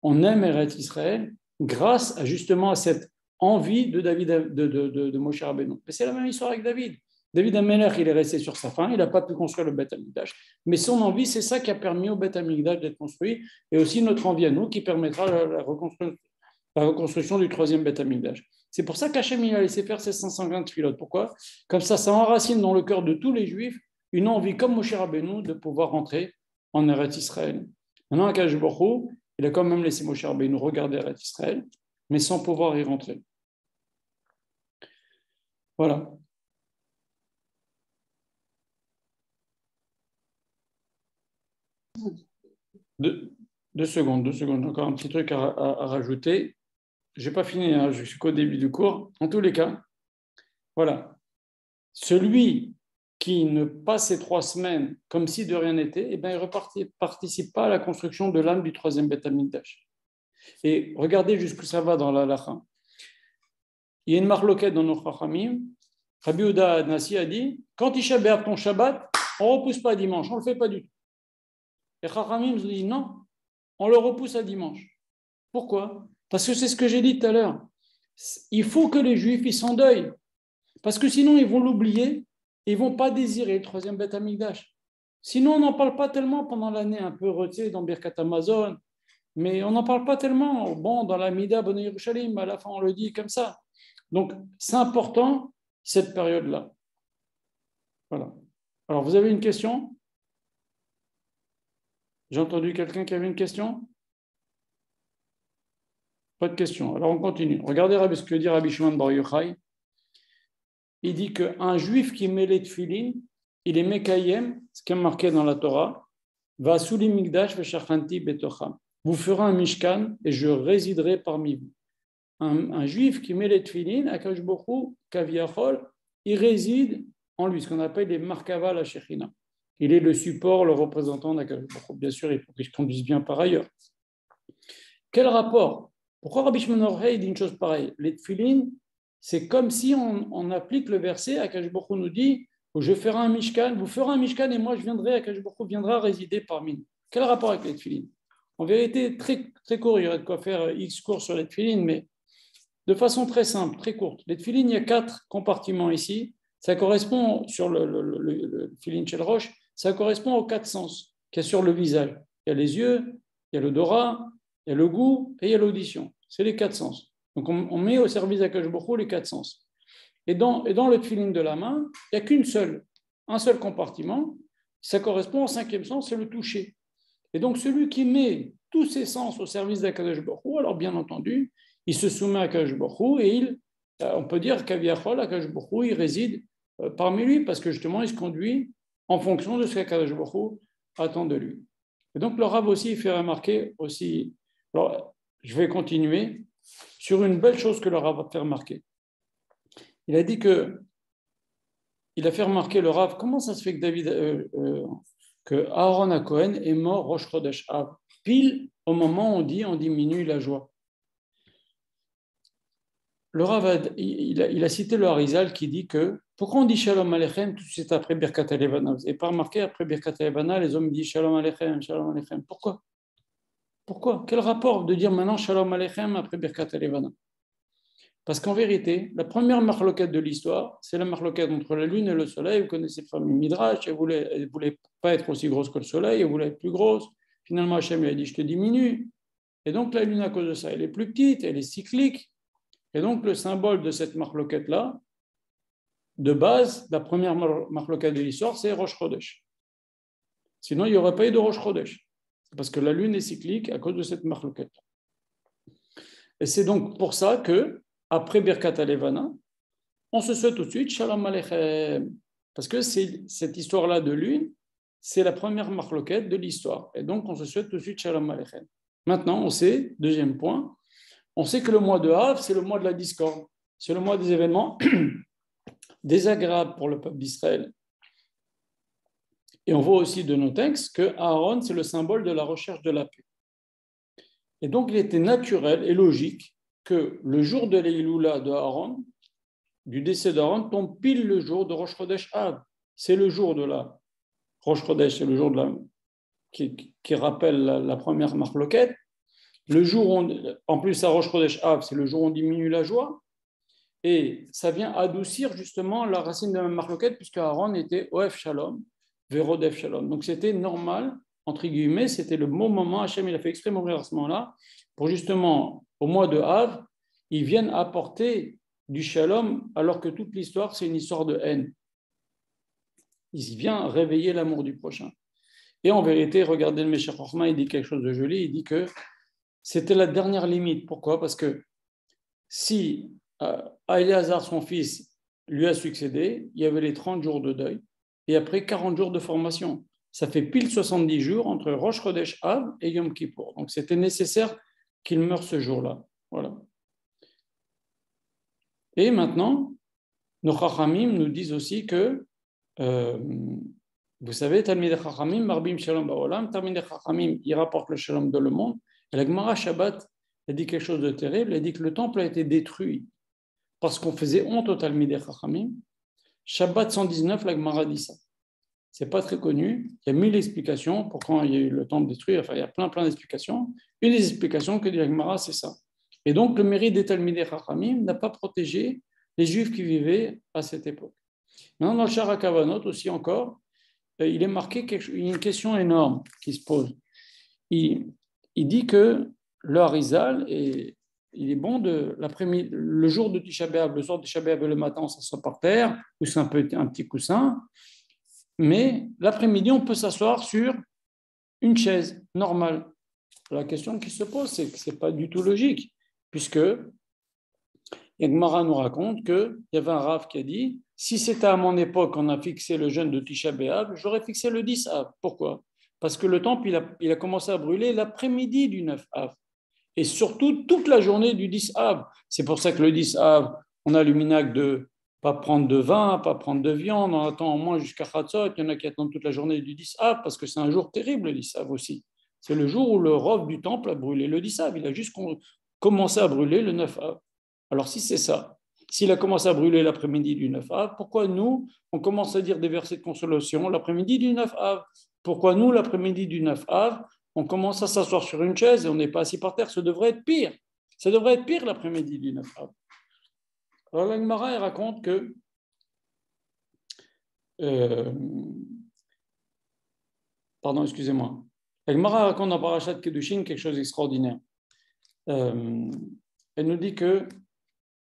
S1: On aime Eretz Israël grâce justement à cette envie de David, de Moshe Rabbeinu. Mais c'est la même histoire avec David. David Amelech, il est resté sur sa faim, il n'a pas pu construire le Beth Amikdash. Mais son envie, c'est ça qui a permis au Beth Amikdash d'être construit, et aussi notre envie à nous qui permettra la reconstruction du troisième Beth Amikdash. C'est pour ça qu'Hachem il a laissé faire ces 550 pilotes. Pourquoi? Comme ça enracine dans le cœur de tous les Juifs une envie, comme Moshe Rabbeinu, de pouvoir rentrer en Eretz Israël. Maintenant, Akadosh Baruch Hu, il a quand même laissé Moshe Rabbeinu regarder Eretz Israël, mais sans pouvoir y rentrer. Voilà. Deux secondes, encore un petit truc à rajouter. Je n'ai pas fini, hein, je suis qu'au début du cours. En tous les cas, voilà. Celui qui ne passe ces 3 semaines comme si de rien n'était, eh bien, il ne participe pas à la construction de l'âme du troisième Beth Amikdash. Et regardez jusqu'où ça va dans la halakha. Il y a une marloquette dans nos Chachamim. Rabbi Yehuda Nassi a dit, quand Tisha B'Av ton Shabbat, on ne repousse pas dimanche, on ne le fait pas du tout. Et Chachamim nous dit non, on le repousse à dimanche. Pourquoi? Parce que c'est ce que j'ai dit tout à l'heure. Il faut que les Juifs ils s'endeuillent. Parce que sinon, ils vont l'oublier et ils ne vont pas désirer le troisième Beth Amikdash. Sinon, on n'en parle pas tellement pendant l'année, un peu retiré dans Birkat Amazon, mais on n'en parle pas tellement. Bon, dans la Mida, Bonne Yerushalayim, à la fin, on le dit comme ça. Donc, c'est important, cette période-là. Voilà. Alors, vous avez une question? J'ai entendu quelqu'un qui avait une question? Pas de question. Alors, on continue. Regardez ce que dit Rabbi Shimon Bar Yochai. Il dit qu'un juif qui met les tefilin, il est mekayem, ce qui est marqué dans la Torah, va sous l'imigdash v'shachanti betocham. Vous ferez un mishkan et je résiderai parmi vous. Un juif qui met les tefilin, Akadosh Baruch Hu, kaviachol, il réside en lui, ce qu'on appelle les markava la shechina. Il est le support, le représentant d'Akadosh Baruch Hu. Bien sûr, il faut qu'il se conduise bien par ailleurs. Quel rapport? Pourquoi Rabbi Shimon Bar Yochai dit une chose pareille? Les tefilin, c'est comme si on applique le verset, Akadosh Baruch Hu nous dit, je ferai un mishkan, vous ferez un mishkan et moi je viendrai, Akadosh Baruch Hu viendra résider parmi nous. Quel rapport avec les tefilin? En vérité, très, très court, il y aurait de quoi faire X cours sur les tefilin, mais de façon très simple, très courte. Les tefilin, il y a 4 compartiments ici. Ça correspond, sur le tefilin Shel Rosh, ça correspond aux 4 sens qu'il y a sur le visage. Il y a les yeux, il y a l'odorat, il y a le goût et il y a l'audition. C'est les 4 sens. Donc, on met au service d'Akadosh Baruch Hu les 4 sens. Et dans le tefilin de la main, il n'y a un seul compartiment. Ça correspond au 5e sens, c'est le toucher. Et donc, celui qui met tous ses sens au service d'Akadosh Baruch Hu, alors bien entendu, il se soumet à Akadosh Baruch Hu et on peut dire qu'Aviachol, Akadosh Baruch Hu, il réside parmi lui parce que justement, il se conduit en fonction de ce qu'Akadosh Baruch Hu attend de lui. Et donc, le Rav aussi fait remarquer aussi. Alors, je vais continuer sur une belle chose que le Rav a fait remarquer. Il a dit il a fait remarquer le Rav, comment ça se fait que Aaron à Cohen est mort Rosh Chodesh Av, pile au moment où on diminue la joie. Le Rav il a cité le Harizal qui dit que pourquoi on dit Shalom Aleichem tout de suite après Birkat Alevana? Vous n'avez pas remarqué, après Birkat Alevana, les hommes disent Shalom Aleichem, Shalom Aleichem. Pourquoi? Quel rapport de dire maintenant Shalom Aleichem après Birkat Alevana? Parce qu'en vérité, la première marloquette de l'histoire, c'est la marloquette entre la lune et le soleil. Vous connaissez le fameux Midrash, elle ne voulait pas être aussi grosse que le soleil, elle voulait être plus grosse. Finalement, Hachem lui a dit, je te diminue. Et donc, la lune, à cause de ça, elle est plus petite, elle est cyclique. Et donc, le symbole de cette marloquette-là, de base, la première marloquette de l'histoire, c'est Rosh Chodesh. Sinon, il n'y aurait pas eu de Rosh Chodesh. C'est parce que la lune est cyclique à cause de cette marloquette. Et c'est donc pour ça que après Birkat Alevana, on se souhaite tout de suite Shalom Aleichem. Parce que cette histoire-là de lune, c'est la première marloquette de l'histoire. Et donc, on se souhaite tout de suite Shalom Aleichem. Maintenant, on sait, deuxième point, on sait que le mois de Av, c'est le mois de la discorde. C'est le mois des événements désagréables pour le peuple d'Israël. Et on voit aussi de nos textes que Aaron, c'est le symbole de la recherche de la paix. Et donc, il était naturel et logique que le jour de l'Eïloula de Aaron, du décès d'Aaron, tombe pile le jour de Rosh Chodesh Av. C'est le jour de la Rosh Chodesh, c'est le jour qui rappelle la première marloquette. Le jour où en plus à Rosh Chodesh Av, c'est le jour où on diminue la joie. Et ça vient adoucir justement la racine de la marloquette, puisque Aaron était Oef Shalom, Vérodef Shalom. Donc c'était normal, entre guillemets, c'était le bon moment. Hachem, il a fait exprès mourir à ce moment-là, pour justement, au mois de Av, ils viennent apporter du Shalom, alors que toute l'histoire, c'est une histoire de haine. Il vient réveiller l'amour du prochain. Et en vérité, regardez le Meshach Chochma, il dit quelque chose de joli, il dit que c'était la dernière limite. Pourquoi? Parce que si Éléazar, son fils, lui a succédé, il y avait les 30 jours de deuil, et après 40 jours de formation. Ça fait pile 70 jours entre Rosh Chodesh Av et Yom Kippour. Donc c'était nécessaire qu'il meure ce jour-là. Voilà. Et maintenant, nos Chachamim nous disent aussi que, vous savez, Talmidei Chachamim, Marbim Shalom Ba'olam, Talmidei Chachamim, il rapporte le Shalom dans le monde. Et la Gemara Shabbat, elle dit quelque chose de terrible, elle dit que le temple a été détruit parce qu'on faisait honte au Talmidei Chachamim. Shabbat 119, la Gemara dit ça. Ce n'est pas très connu. Il y a 1000 explications pourquoi il y a eu le temple détruit. Enfin, il y a plein d'explications. Une des explications que dit la Gemara, c'est ça. Et donc, le mérite des Talmidei Chachamim n'a pas protégé les Juifs qui vivaient à cette époque. Maintenant, dans le Shara Kavanot aussi encore, il est marqué une question énorme qui se pose. Il dit que le Harizal, il est bon le jour de Tisha B'Av, le soir de Tisha B'Av, le matin, on s'assoit par terre, ou c'est un petit coussin, mais l'après-midi, on peut s'asseoir sur une chaise normale. La question qui se pose, c'est que ce n'est pas du tout logique, puisque Gemara nous raconte qu'il y avait un Rav qui a dit « Si c'était à mon époque, on a fixé le jeûne de Tisha B'Av, j'aurais fixé le 10 Av. » Pourquoi? Parce que le temple, il a commencé à brûler l'après-midi du 9 Av. Et surtout, toute la journée du 10 Av. C'est pour ça que le 10 Av, on a le minhag de ne pas prendre de vin, pas prendre de viande, on attend au moins jusqu'à Chatzot. Il y en a qui attendent toute la journée du 10 Av, parce que c'est un jour terrible, le 10 Av aussi. C'est le jour où le rov du temple a brûlé le 10 Av. Il a juste commencé à brûler le 9 Av. Alors si c'est ça, s'il a commencé à brûler l'après-midi du 9 Av, pourquoi nous, on commence à dire des versets de consolation l'après-midi du 9 Av? Pourquoi nous, l'après-midi du 9 Av, on commence à s'asseoir sur une chaise et on n'est pas assis par terre? Ça devrait être pire. Ça devrait être pire l'après-midi du 9 Av. Alors la Gemara, elle raconte que pardon, excusez-moi. La Gemara raconte dans Parashat Kedushin quelque chose d'extraordinaire. Elle nous dit que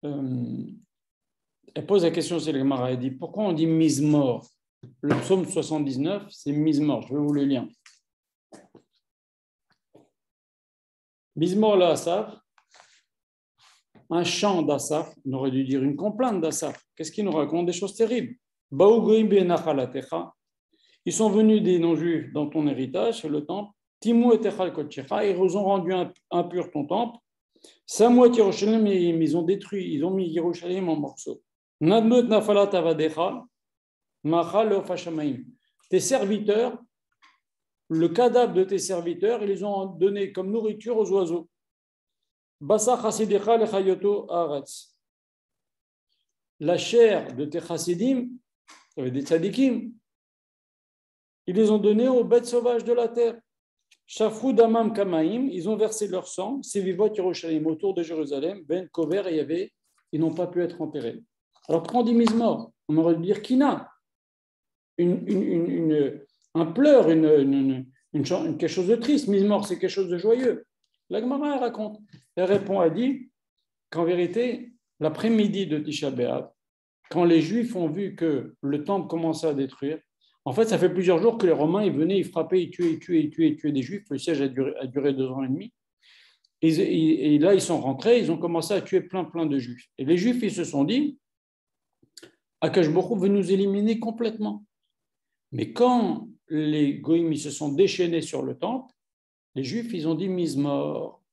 S1: elle pose la question, c'est la Gemara, elle dit pourquoi on dit Mizmor? Le psaume 79, c'est Mizmor. Je vais vous le lire. Mizmor la Asaf, un chant d'Asaf, on aurait dû dire une complainte d'Asaf. Qu'est-ce qu'il nous raconte? Des choses terribles. Ils sont venus des non-juifs dans ton héritage, c'est le temple. Timou et Techal Kotchecha, ils ont rendu impur ton temple. Samouat Yerushalayim, ils ont détruit, ils ont mis Yerushalayim en morceaux. Nadmut Nafalat Avadecha, Machal Ofashamaim. Tes serviteurs, le cadavre de tes serviteurs, ils les ont donné comme nourriture aux oiseaux. Basa Chasidecha Lechayoto Aretz. La chair de tes chassidim, il y avait des tzadikim, ils les ont donnés aux bêtes sauvages de la terre. Shafrou Damam Kamaim, ils ont versé leur sang, Sevivot Yerushalayim, autour de Jérusalem, Ben Kover et Yavé, ils n'ont pas pu être enterrés. Alors pourquoi on dit Mizmor? On aurait dû dire Kina, un pleur, quelque chose de triste. Mizmor, c'est quelque chose de joyeux. La Gemara raconte, elle répond, elle dit qu'en vérité, l'après-midi de Tisha B'Av, quand les Juifs ont vu que le temple commençait à détruire, en fait, ça fait plusieurs jours que les Romains, ils venaient, ils frappaient, ils tuaient des Juifs. Le siège a duré 2 ans et demi. Et là, ils sont rentrés, ils ont commencé à tuer plein de Juifs. Et les Juifs, ils se sont dit, Akash Baruch Hu veut nous éliminer complètement. Mais quand les Goïms ils se sont déchaînés sur le temple, les Juifs, ils ont dit Mizmor.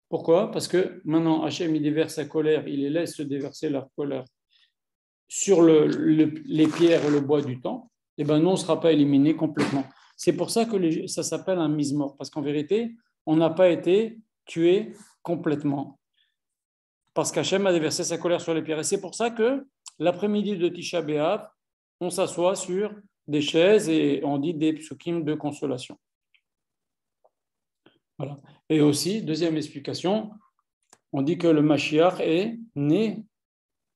S1: Pourquoi? Parce que maintenant, Hachem, il déverse sa colère, il les laisse se déverser leur colère sur les pierres et le bois du temple. Eh bien, nous, on ne sera pas éliminés complètement. C'est pour ça que ça s'appelle un Mizmor, parce qu'en vérité, on n'a pas été tué complètement. Parce qu'Hachem a déversé sa colère sur les pierres. Et c'est pour ça que l'après-midi de Tisha B'Av, on s'assoit sur des chaises et on dit des psukim de consolation. Voilà. Et aussi, deuxième explication, on dit que le Mashiach est né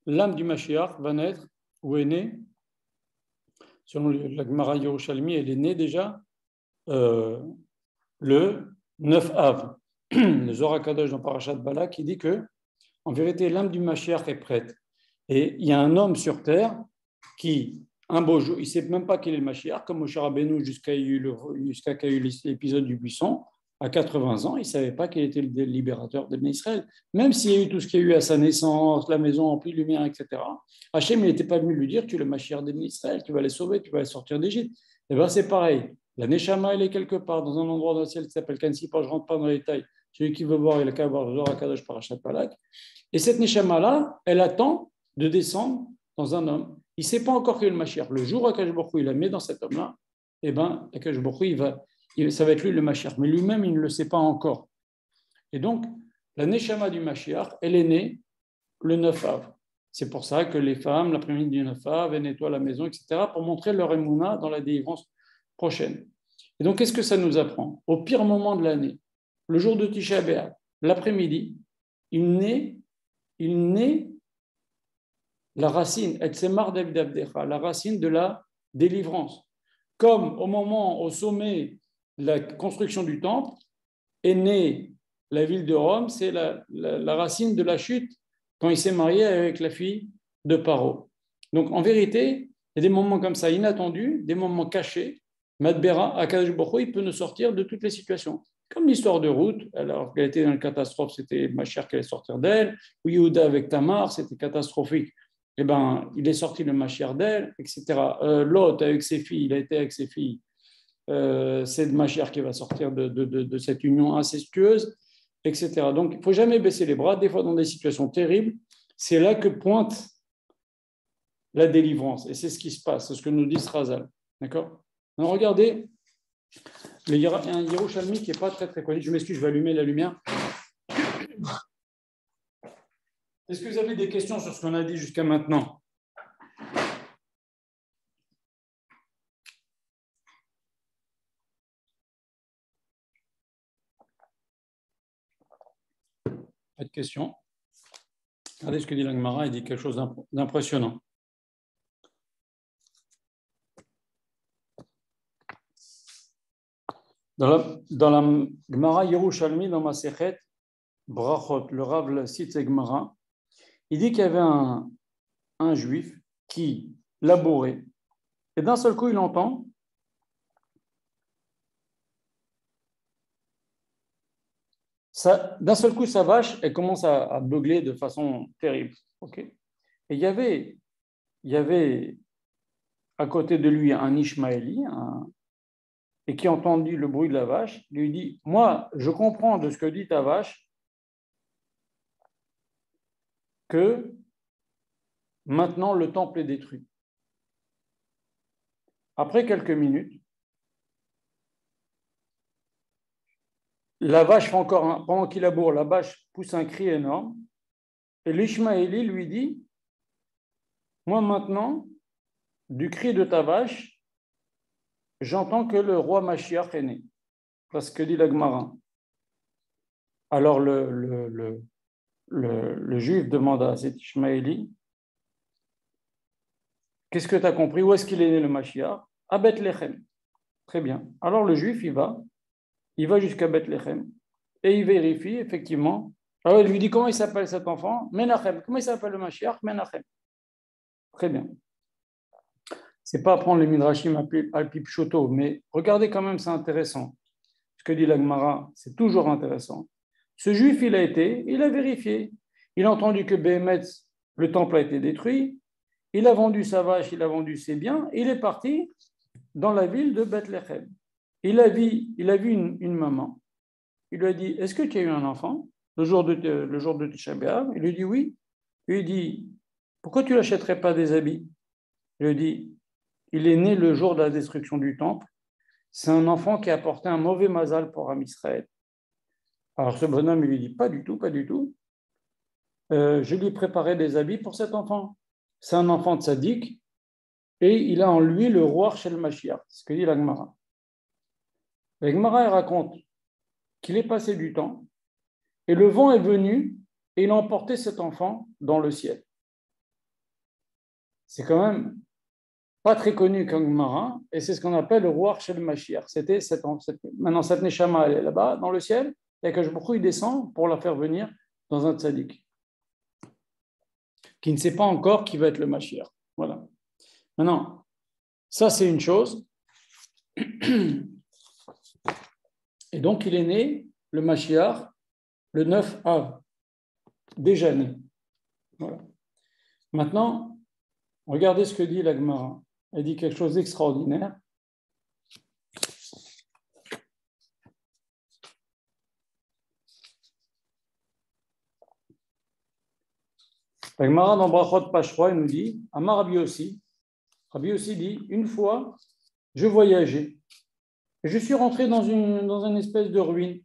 S1: l'âme du Mashiach va naître, ou est née, selon la Gemara Yerushalmi, elle est née déjà euh, le 9 Av. Le Zohar Kadosh dans Parashat Balak qui dit que, en vérité, l'âme du Mashiach est prête. Et il y a un homme sur terre qui, un beau jour, il ne sait même pas qu'il est le Mashiach, comme Moshe Rabbeinu jusqu'à qu'il y ait eu l'épisode du buisson, à 80 ans, il ne savait pas qu'il était le libérateur de Israël. Même s'il y a eu tout ce qu'il y a eu à sa naissance, la maison emplie de lumière, etc., Hachem n'était pas venu lui dire tu es le Mashiach d'Israël, tu vas les sauver, tu vas les sortir d'Égypte. Et bien c'est pareil. La Neshama, elle est quelque part dans un endroit dans le ciel qui s'appelle Kansipa, je ne rentre pas dans les détails. Celui qui veut voir, il a qu'à voir le Zohar Kadosh Parashat Balak. Et cette Neshama-là, elle attend de descendre dans un homme. Il ne sait pas encore qu'il est le Mashiach. Le jour où Akash Baruch Hu, il la met dans cet homme-là, eh bien, Akash Baruch Hu, ça va être lui le Mashiach. Mais lui-même, il ne le sait pas encore. Et donc, la Neshama du Mashiach, elle est née le 9 Av. C'est pour ça que les femmes, l'après-midi du 9 Av, elles nettoient la maison, etc., pour montrer leur émouna dans la délivrance prochaine. Et donc, qu'est-ce que ça nous apprend? Au pire moment de l'année, le jour de Tisha B'Av, l'après-midi, il naît la racine, la racine de la délivrance. Comme au sommet de la construction du temple, est née la ville de Rome, c'est la racine de la chute quand il s'est marié avec la fille de Paro. Donc en vérité, il y a des moments comme ça inattendus, des moments cachés. Madbera, Akadosh Baruch Hu, il peut nous sortir de toutes les situations. Comme l'histoire de Ruth, alors qu'elle était dans une catastrophe, c'était Mashiach qui allait sortir d'elle, ou Yehuda avec Tamar, c'était catastrophique. Eh ben, il est sorti le Mashiach d'elle, etc. Lot avec ses filles, il a été avec ses filles. C'est le Mashiach qui va sortir de cette union incestueuse, etc. Donc, il ne faut jamais baisser les bras. Des fois, dans des situations terribles, c'est là que pointe la délivrance. Et c'est ce qui se passe, c'est ce que nous dit Srazal. D'accord? Alors, regardez, il y a un Yerushalmi qui n'est pas très, très connu. Je m'excuse, je vais allumer la lumière. Est-ce que vous avez des questions sur ce qu'on a dit jusqu'à maintenant? Pas de questions. Regardez ce que dit la Gemara, il dit quelque chose d'impressionnant. Dans la Gemara Yerushalmi, dans Masechet Brachot, le Rav le cite cette Gemara, il dit qu'il y avait un juif qui labourait, et d'un seul coup, il entend d'un seul coup, sa vache, elle commence à beugler de façon terrible. Okay. Et il y avait à côté de lui un Ishmaéli, et qui entendit le bruit de la vache, lui dit, moi, je comprends de ce que dit ta vache que maintenant le temple est détruit. Après quelques minutes, la vache fait encore, pendant qu'il laboure, la vache pousse un cri énorme, et l'Ishmaéli lui dit, moi maintenant, du cri de ta vache, j'entends que le roi Mashiach est né. Parce que dit la Gemara. Alors le juif demande à cet Ishmaéli, qu'est-ce que tu as compris? Où est-ce qu'il est né le Mashiach? À Bethléem. Très bien. Alors le juif, il va jusqu'à Bethléem et il vérifie effectivement. Alors il lui dit comment il s'appelle cet enfant? Menachem. Comment il s'appelle le Mashiach? Menachem. Très bien. C'est pas apprendre les Midrashim al-Pipchoto, mais regardez quand même, c'est intéressant. Ce que dit la Gemara, c'est toujours intéressant. Ce juif, il a vérifié. Il a entendu que Béhémetz, le temple a été détruit. Il a vendu sa vache, il a vendu ses biens. Il est parti dans la ville de Bethléem. Il a vu une maman. Il lui a dit, est-ce que tu as eu un enfant le jour de Tisha B'Av? Il lui dit oui. Il lui dit, pourquoi tu ne l'achèterais pas des habits? Il lui dit, il est né le jour de la destruction du temple. C'est un enfant qui a apporté un mauvais mazal pour Am Israël. Alors ce bonhomme, il lui dit, pas du tout, pas du tout. Je lui ai préparé des habits pour cet enfant. C'est un enfant de tzaddik et il a en lui le roi Shel Mashiach, ce que dit la Gemara. La Gemara, elle raconte qu'il est passé du temps et le vent est venu et il a emporté cet enfant dans le ciel. c'est quand même pas très connu comme marin, et c'est ce qu'on appelle le roi Shel Mashiach. Maintenant, cette Neshama, elle est là-bas, dans le ciel, et que il descend pour la faire venir dans un tzaddik, qui ne sait pas encore qui va être le Mashiach. Voilà. Maintenant, ça, c'est une chose. Et donc, il est né, le Mashiach, le 9 Av, déjà né. Voilà. Maintenant, regardez ce que dit la Gemara. Elle dit quelque chose d'extraordinaire. La Gemara dans Brachot Page 3, elle nous dit, Amar Rabbi Yossi dit, une fois, je voyageais et je suis rentré dans une espèce de ruine.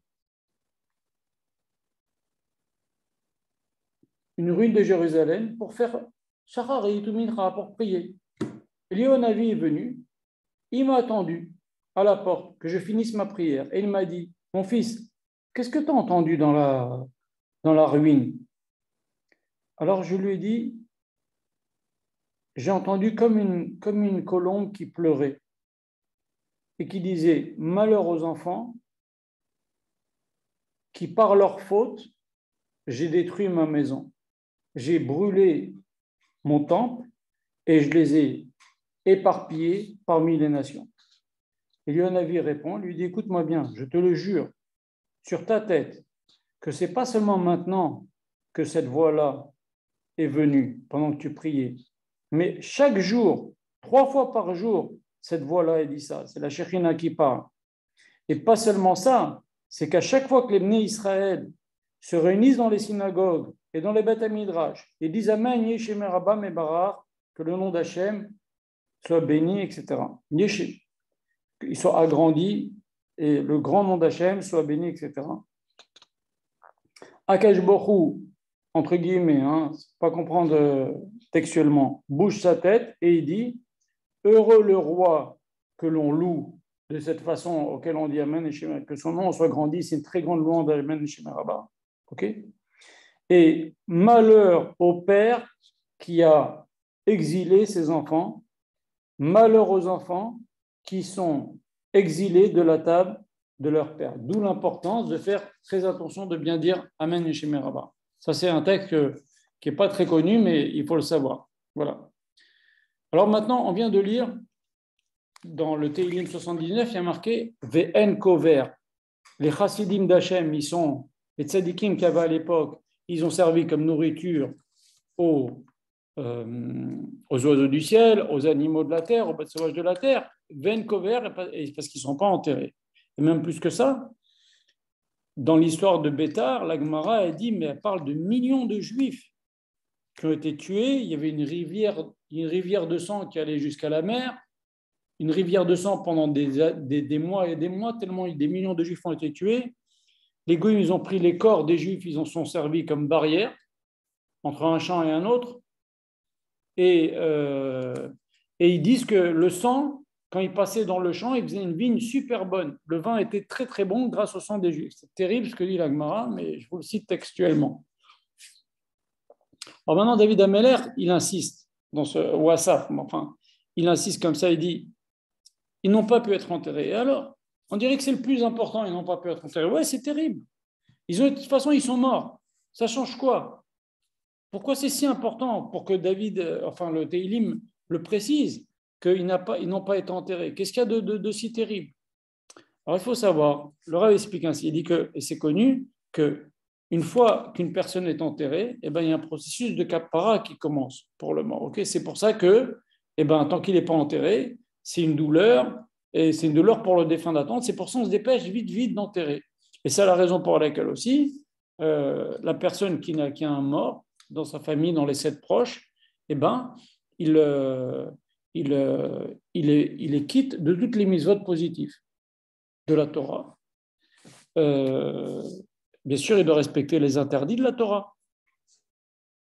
S1: Une ruine de Jérusalem pour faire Shachari ou Mincha, pour prier. Léonavi est venu, il m'a attendu à la porte que je finisse ma prière et il m'a dit, mon fils, qu'est-ce que tu as entendu dans la ruine? Alors je lui ai dit, j'ai entendu comme une colombe qui pleurait et qui disait, malheur aux enfants qui par leur faute, j'ai détruit ma maison. J'ai brûlé mon temple et je les ai éparpillés parmi les nations. Et Léonavi répond, lui dit, écoute-moi bien, je te le jure, sur ta tête, que ce n'est pas seulement maintenant que cette voix-là est venue pendant que tu priais, mais chaque jour, 3 fois par jour, cette voix-là, elle dit ça. C'est la Shekhinah qui parle. Et pas seulement ça, c'est qu'à chaque fois que les Bnei Israël se réunissent dans les synagogues et dans les Beth Midrash et disent Amen, Yeshem Rabam et Barar, que le nom d'Hachem soit béni, etc. Ils soient agrandis et le grand nom d'Hachem soit béni, etc. Akash Borou, entre guillemets, pas comprendre textuellement, bouge sa tête et il dit heureux le roi que l'on loue de cette façon auquel on dit Amen et Shem, que son nom soit grandi, c'est une très grande louange d'Amen et Shem Rabba. Ok? Et malheur au père qui a exilé ses enfants, malheur aux enfants qui sont exilés de la table de leur père. D'où l'importance de faire très attention de bien dire Amen et Shem Rabba. Ça, c'est un texte qui n'est pas très connu, mais il faut le savoir. Voilà. Alors maintenant, on vient de lire dans le Teilim 79, il y a marqué Ve'en kover. Les chassidim d'Hachem, ils sont les tzadikim qu'il y avait à l'époque, ils ont servi comme nourriture aux oiseaux du ciel, aux animaux de la terre, aux bêtes sauvages de la terre. Ve'en kover, parce qu'ils ne sont pas enterrés. Et même plus que ça, dans l'histoire de Bétar, la Gemara a dit, mais elle parle de millions de juifs qui ont été tués. Il y avait une rivière de sang qui allait jusqu'à la mer. Une rivière de sang pendant des mois et des mois, tellement des millions de juifs ont été tués. Les goïms, ils ont pris les corps des juifs, ils en sont servis comme barrière entre un champ et un autre. Et ils disent que le sang, quand il passait dans le champ, il faisait une vigne super bonne. Le vin était très très bon grâce au sang des juifs. C'est terrible ce que dit la Gemara, mais je vous le cite textuellement. Alors maintenant, David Ameller, il insiste dans ce WhatsApp, enfin, il insiste comme ça, il dit ils n'ont pas pu être enterrés. Et alors, on dirait que c'est le plus important, ils n'ont pas pu être enterrés. Ouais, c'est terrible. De toute façon, ils sont morts. Ça change quoi? Pourquoi c'est si important pour que David, le Teilim le précise, qu'ils n'ont pas été enterrés? Qu'est-ce qu'il y a de si terrible? Alors, il faut savoir, le Rav explique ainsi, il dit que, et c'est connu, qu'une fois qu'une personne est enterrée, il y a un processus de kapara qui commence pour le mort. Okay, c'est pour ça que, tant qu'il n'est pas enterré, c'est une douleur, et c'est une douleur pour le défunt d'attendre. C'est pour ça qu'on se dépêche vite d'enterrer. Et c'est la raison pour laquelle aussi, la personne qui a un mort dans sa famille, dans les 7 proches, il est quitte de toutes les mitzvot positives de la Torah. Bien sûr, il doit respecter les interdits de la Torah.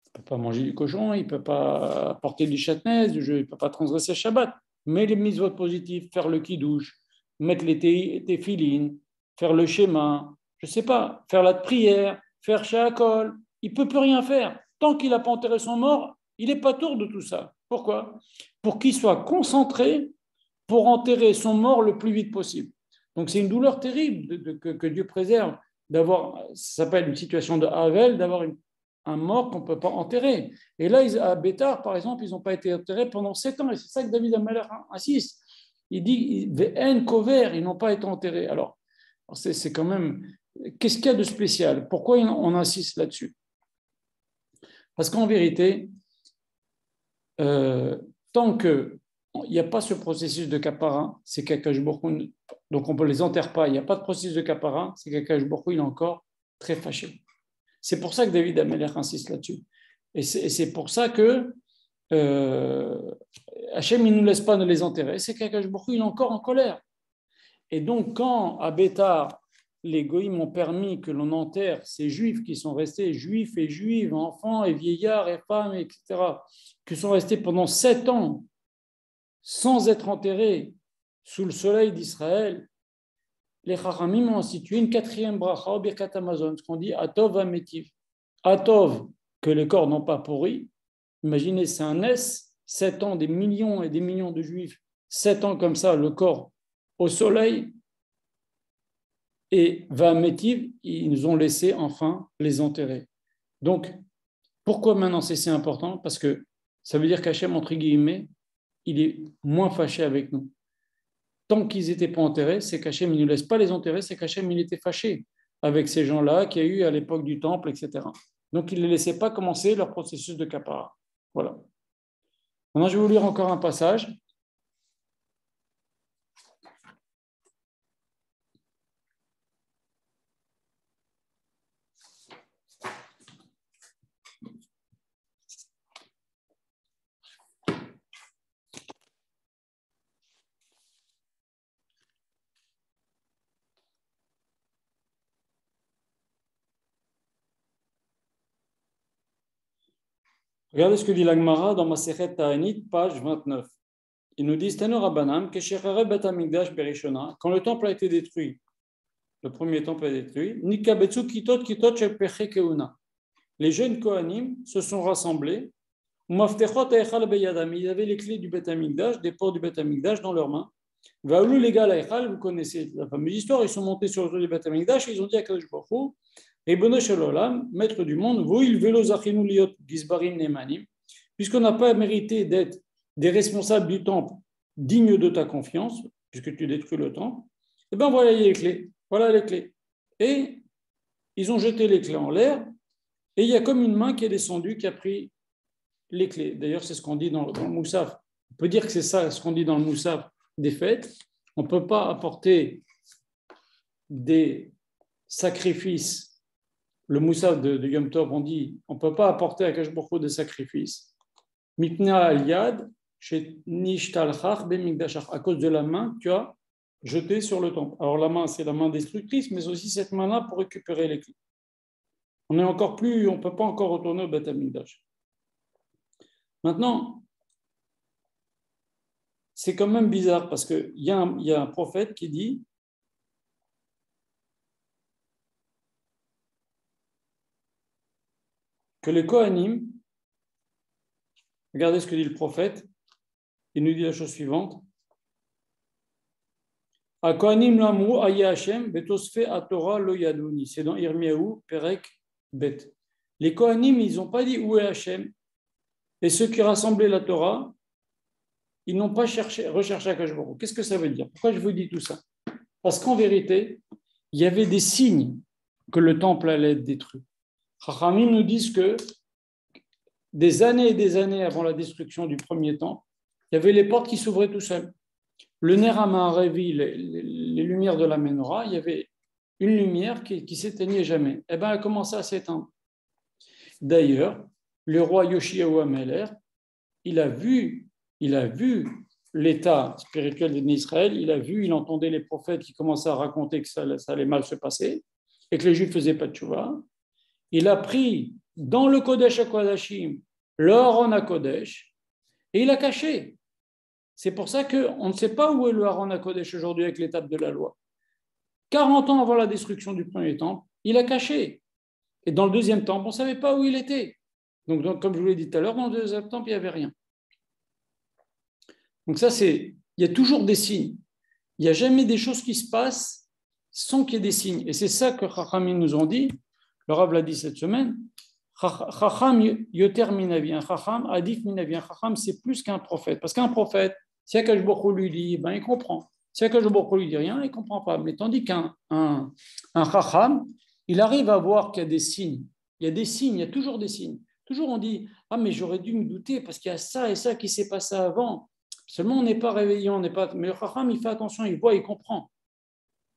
S1: Il ne peut pas manger du cochon, il ne peut pas porter du chatnez, il ne peut pas transgresser Shabbat. Mais les mitzvot positives, faire le kidouche, mettre les téfilines, faire le schéma, je ne sais pas, faire la prière, faire shahakol, il ne peut plus rien faire. Tant qu'il n'a pas enterré son mort, il n'est pas tour de tout ça. Pourquoi? Pour qu'il soit concentré pour enterrer son mort le plus vite possible. Donc c'est une douleur terrible que Dieu préserve d'avoir, ça s'appelle une situation de Havel, d'avoir un mort qu'on ne peut pas enterrer. Et là, à Bétar, par exemple, ils n'ont pas été enterrés pendant 7 ans. Et c'est ça que David Ameller insiste. Il dit, V'en kover, ils n'ont pas été enterrés. Alors c'est quand même, qu'est-ce qu'il y a de spécial? Pourquoi on insiste là-dessus? Parce qu'en vérité, tant qu'il n'y a pas ce processus de kapara, c'est qu'Akash Baruch, donc on ne les enterre pas, il n'y a pas de processus de kapara, c'est qu'Akash Baruch il est encore très fâché. C'est pour ça que David Ameller insiste là-dessus. Et c'est pour ça que Hachem, il ne nous laisse pas les enterrer, c'est qu'Akash Baruch il est encore en colère. Et donc, quand à Bétar, les goïms ont permis que l'on enterre ces juifs qui sont restés, juifs et juives, enfants et vieillards et femmes, etc., qui sont restés pendant 7 ans sans être enterrés sous le soleil d'Israël, les Chachamim ont institué une 4e bracha au Birkat Hamazon, ce qu'on dit Atov Ametiv. Atov, que les corps n'ont pas pourri. Imaginez, c'est un S, 7 ans, des millions et des millions de juifs, 7 ans comme ça, le corps au soleil, et Vametiv, ils nous ont laissé enfin les enterrer. Donc, pourquoi maintenant c'est si important? Parce que ça veut dire qu'Hachem, entre guillemets, il est moins fâché avec nous. Tant qu'ils n'étaient pas enterrés, c'est qu'Hachem ne nous laisse pas les enterrer, c'est qu'Hachem il était fâché avec ces gens-là qu'il y a eu à l'époque du temple, etc. Donc, il ne les laissait pas commencer leur processus de kapara. Voilà. Maintenant, je vais vous lire encore un passage. Regardez ce que dit l'Agmara dans Masechet Ta'anit, page 29. Ils nous disent, Tano Rabbanan, que Shechere Bet Hamikdash Berishona, quand le temple a été détruit, le premier temple a été détruit, Nikabetsu Kitot Kitot Shel Peche Keuna. Les jeunes Kohanim se sont rassemblés, Umaftechot Eichal Beyadam, ils avaient les clés du Bet Hamikdash, des portes du Bet Hamikdash dans leurs mains. Vaoulou Legal Eichal, vous connaissez la fameuse histoire, ils sont montés sur le toit du Bet Hamikdash et ils ont dit à Kadosh Baruch Hu, Ribono Shel Olam, maître du monde, Voil Velo Zachinu Liot Gizbarim Nemanim, puisqu'on n'a pas mérité d'être des responsables du temple dignes de ta confiance, puisque tu détruis le temple, eh bien voilà les clés. Voilà les clés. Et ils ont jeté les clés en l'air, et il y a comme une main qui est descendue, qui a pris les clés. D'ailleurs, c'est ce qu'on dit dans le Moussaf. On peut dire que c'est ça ce qu'on dit dans le Moussaf des fêtes. On ne peut pas apporter des sacrifices. Le Moussaf de Yom Tov, on dit on ne peut pas apporter à Kadosh Baruch Hu des sacrifices. Mitna al-yad, à cause de la main que tu as jetée sur le temple. Alors la main, c'est la main destructrice, mais aussi cette main-là pour récupérer les clés. On ne peut pas encore retourner au Beth Amikdash. Maintenant, c'est quand même bizarre parce qu'il y a un prophète qui dit que les Kohanim, regardez ce que dit le prophète, il nous dit la chose suivante. C'est dans Irmiyahu, Perek, Bet. Les Kohanim, ils n'ont pas dit où est Hachem. Et ceux qui rassemblaient la Torah, ils n'ont pas recherché Akash Baruch Hu. Qu'est-ce que ça veut dire? Pourquoi je vous dis tout ça? Parce qu'en vérité, il y avait des signes que le temple allait être détruit. Chachamim nous disent que des années et des années avant la destruction du premier temple, il y avait les portes qui s'ouvraient tout seuls. Le Ner HaMa'arevi, les lumières de la Menorah, il y avait une lumière qui s'éteignait jamais. Eh bien, elle a commencé à s'éteindre. D'ailleurs, le roi Yoshiyahu HaMelech, il a vu l'état spirituel d'Israël, il entendait les prophètes qui commençaient à raconter que ça allait mal se passer et que les Juifs ne faisaient pas de tchouva. Il a pris dans le Kodesh HaKodashim le Haron HaKodesh et il a caché. C'est pour ça qu'on ne sait pas où est le Haron HaKodesh aujourd'hui avec l'étape de la loi. 40 ans avant la destruction du premier temple, il a caché. Et dans le deuxième temple, on ne savait pas où il était. Donc, comme je vous l'ai dit tout à l'heure, dans le deuxième temple, il n'y avait rien. Donc ça, il y a toujours des signes. Il n'y a jamais des choses qui se passent sans qu'il y ait des signes. Et c'est ça que Chachamim nous ont dit. Le Rav l'a dit cette semaine. Chacham yoter minavi. Un Chacham adif minavi. Un Chacham, c'est plus qu'un prophète. Parce qu'un prophète, si Akash Baruch Hu lui dit, ben, il comprend. Si Akash Baruch Hu lui dit rien, il ne comprend pas. Mais tandis qu'un Chacham, il arrive à voir qu'il y a des signes. Il y a des signes, il y a toujours des signes. Toujours on dit, ah mais j'aurais dû me douter parce qu'il y a ça et ça qui s'est passé avant. Seulement on n'est pas réveillé, on n'est pas. Mais le Chacham, il fait attention, il voit, il comprend.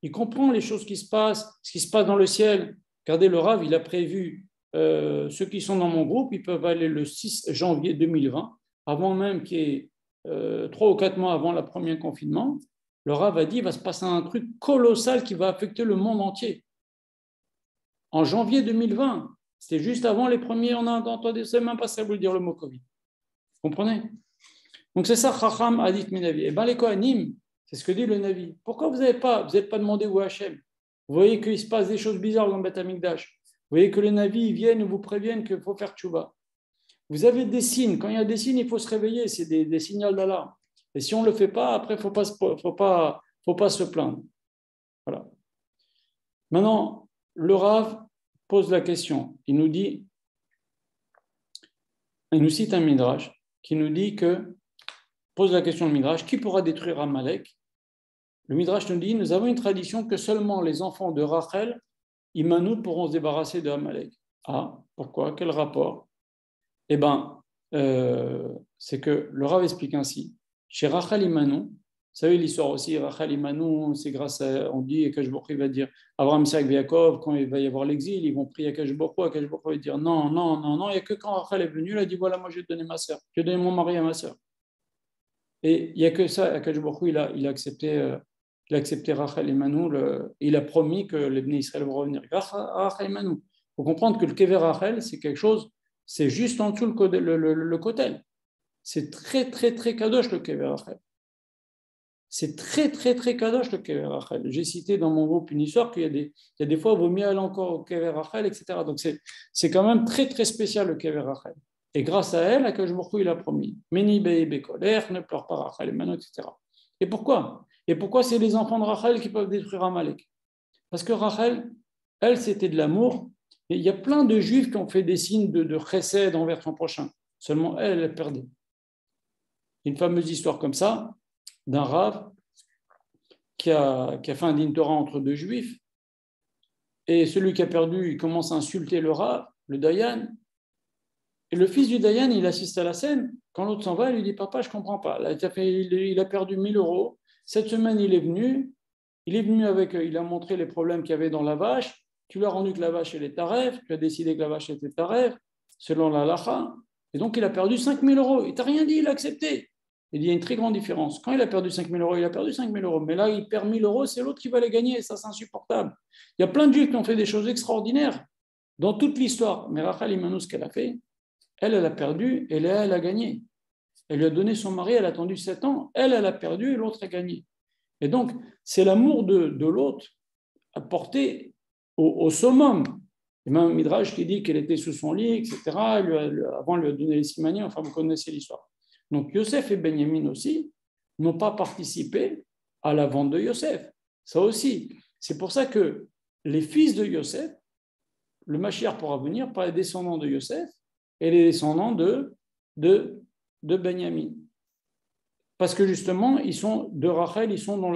S1: Il comprend les choses qui se passent, ce qui se passe dans le ciel. Regardez, le Rav, il a prévu ceux qui sont dans mon groupe, ils peuvent aller le 6 janvier 2020, avant même qu'il y ait 3 ou 4 mois avant le premier confinement. Le Rav a dit, il va se passer un truc colossal qui va affecter le monde entier. En janvier 2020, c'était juste avant les premiers, on a entendu, c'est même pas ça vous dire le mot Covid. Vous comprenez? Donc c'est ça, Chacham Hadith Minavi. Et bien les Kohanim, c'est ce que dit le Navi. Pourquoi vous n'êtes pas demandé où Hachem? Vous voyez qu'il se passe des choses bizarres dans le Beth Amikdash. Vous voyez que les Navi viennent et vous préviennent qu'il faut faire tchouba. Vous avez des signes. Quand il y a des signes, il faut se réveiller. C'est des signaux d'alarme. Et si on ne le fait pas, après, il ne faut pas se plaindre. Voilà. Maintenant, le Rav pose la question. Il nous cite un Midrash qui nous dit pose la question au Midrash, qui pourra détruire Amalek? Le Midrash nous dit, nous avons une tradition que seulement les enfants de Rachel, Imanout, pourront se débarrasser de Amalek. Ah, pourquoi? Quel rapport? Eh bien, c'est que le Rav explique ainsi. Chez Rachel Imanout, vous savez l'histoire aussi, Rachel Imanout, c'est grâce à, on dit, Akash Baruch Hu va dire, Abraham, Isaac, Yaakov, quand il va y avoir l'exil, ils vont prier Akash Baruch Hu va dire, non, il n'y a que quand Rachel est venue, il a dit, voilà, moi je vais te donner ma sœur, je vais donner mon mari à ma sœur. Et il n'y a que ça, Akash Baruch Hu, il a accepté Rachel et Manou, il a promis que les Bnei Israël vont revenir. Rachel et Manou. Il faut comprendre que le Kever Rachel, c'est quelque chose, c'est juste en dessous le kotel. C'est très, très, très kadosh le Kever Rachel. C'est très, très, très kadosh le Kever Rachel. J'ai cité dans mon groupe une histoire qu'il y a des fois, il vaut mieux aller encore au Kever Rachel, etc. Donc c'est quand même très, très spécial le Kever Rachel. Et grâce à elle, Akash Baruch Hu, il a promis. Meni bekolech, ne pleure pas Rachel et Manou, etc. Et pourquoi? Et pourquoi c'est les enfants de Rachel qui peuvent détruire Amalek? Parce que Rachel, elle, c'était de l'amour. Et il y a plein de juifs qui ont fait des signes de chesed envers son prochain. Seulement elle, elle perdait. Une fameuse histoire comme ça, d'un Rav qui a fait un din Torah entre deux juifs. Et celui qui a perdu, il commence à insulter le Rav, le Dayan. Et le fils du Dayan, il assiste à la scène. Quand l'autre s'en va, il lui dit, papa, je ne comprends pas. Là, il a perdu 1000 euros. Cette semaine, il est venu il a montré les problèmes qu'il y avait dans la vache. Tu lui as rendu que la vache, elle est taref. Tu as décidé que la vache était taref, selon la halakha. Et donc, il a perdu 5000 euros. Il t'a rien dit, il a accepté. Il y a une très grande différence. Quand il a perdu 5000 euros, il a perdu 5000 euros. Mais là, il perd 1000 euros, c'est l'autre qui va les gagner. Et ça, c'est insupportable. Il y a plein de juifs qui ont fait des choses extraordinaires dans toute l'histoire. Mais Rachel Imanou, ce qu'elle a fait, elle a perdu et Léa, elle a gagné. Elle lui a donné son mari, elle a attendu 7 ans. Elle a perdu et l'autre a gagné. Et donc, c'est l'amour de l'autre apporté au summum. Et même Midrash qui dit qu'elle était sous son lit, etc. Avant, elle lui a donné les simanies. Enfin, vous connaissez l'histoire. Donc, Yosef et Benjamin aussi n'ont pas participé à la vente de Yosef. Ça aussi. C'est pour ça que les fils de Yosef, le Mashiach pourra venir par les descendants de Yosef et les descendants de Benjamin. Parce que justement, ils sont de Rachel, ils sont dans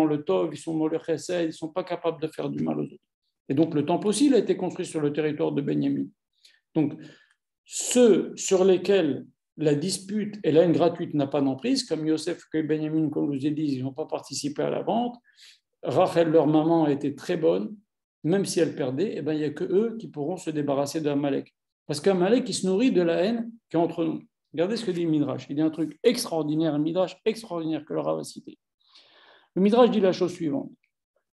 S1: le Tov, ils sont dans le Chesed, ils ne sont pas capables de faire du mal aux autres. Et donc, le temple aussi, il a été construit sur le territoire de Benjamin. Donc, ceux sur lesquels la dispute et la haine gratuite n'a pas d'emprise, comme Yosef et Benjamin, comme je vous ai dit, ils n'ont pas participé à la vente. Rachel, leur maman, a été très bonne, même si elle perdait, il n'y a que eux qui pourront se débarrasser d'Amalek. Parce qu'Amalek, il se nourrit de la haine qui est entre nous. Regardez ce que dit le Midrash. Il dit un truc extraordinaire, un Midrash extraordinaire que le Rav a cité. Le Midrash dit la chose suivante.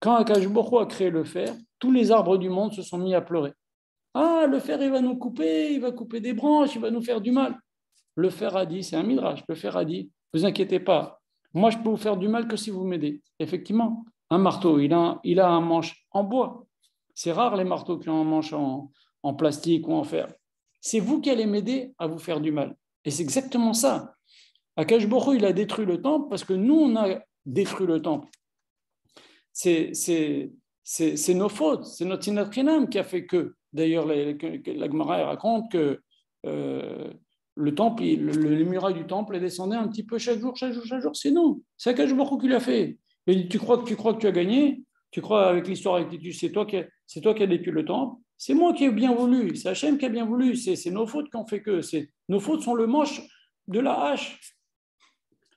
S1: Quand Akash Baruch Hu a créé le fer, tous les arbres du monde se sont mis à pleurer. Ah, le fer, il va nous couper, il va couper des branches, il va nous faire du mal. Le fer a dit, c'est un Midrash, le fer a dit, ne vous inquiétez pas, moi je peux vous faire du mal que si vous m'aidez. Effectivement, un marteau, il a un manche en bois. C'est rare les marteaux qui ont un manche en plastique ou en fer. C'est vous qui allez m'aider à vous faire du mal. Et c'est exactement ça. Akash Borou, il a détruit le temple parce que nous, on a détruit le temple. C'est nos fautes, c'est notre sinat chinam qui a fait que. D'ailleurs, la Gemara raconte que le temple, les murailles du temple descendaient un petit peu chaque jour. C'est nous. C'est Akash Borou qui l'a fait. Et tu crois que tu as gagné? Tu crois avec l'histoire avec Titus, c'est toi qui as détruit le temple? C'est moi qui ai bien voulu. C'est Hachem qui a bien voulu. C'est nos fautes qui ont fait que. Nos fautes sont le manche de la hache.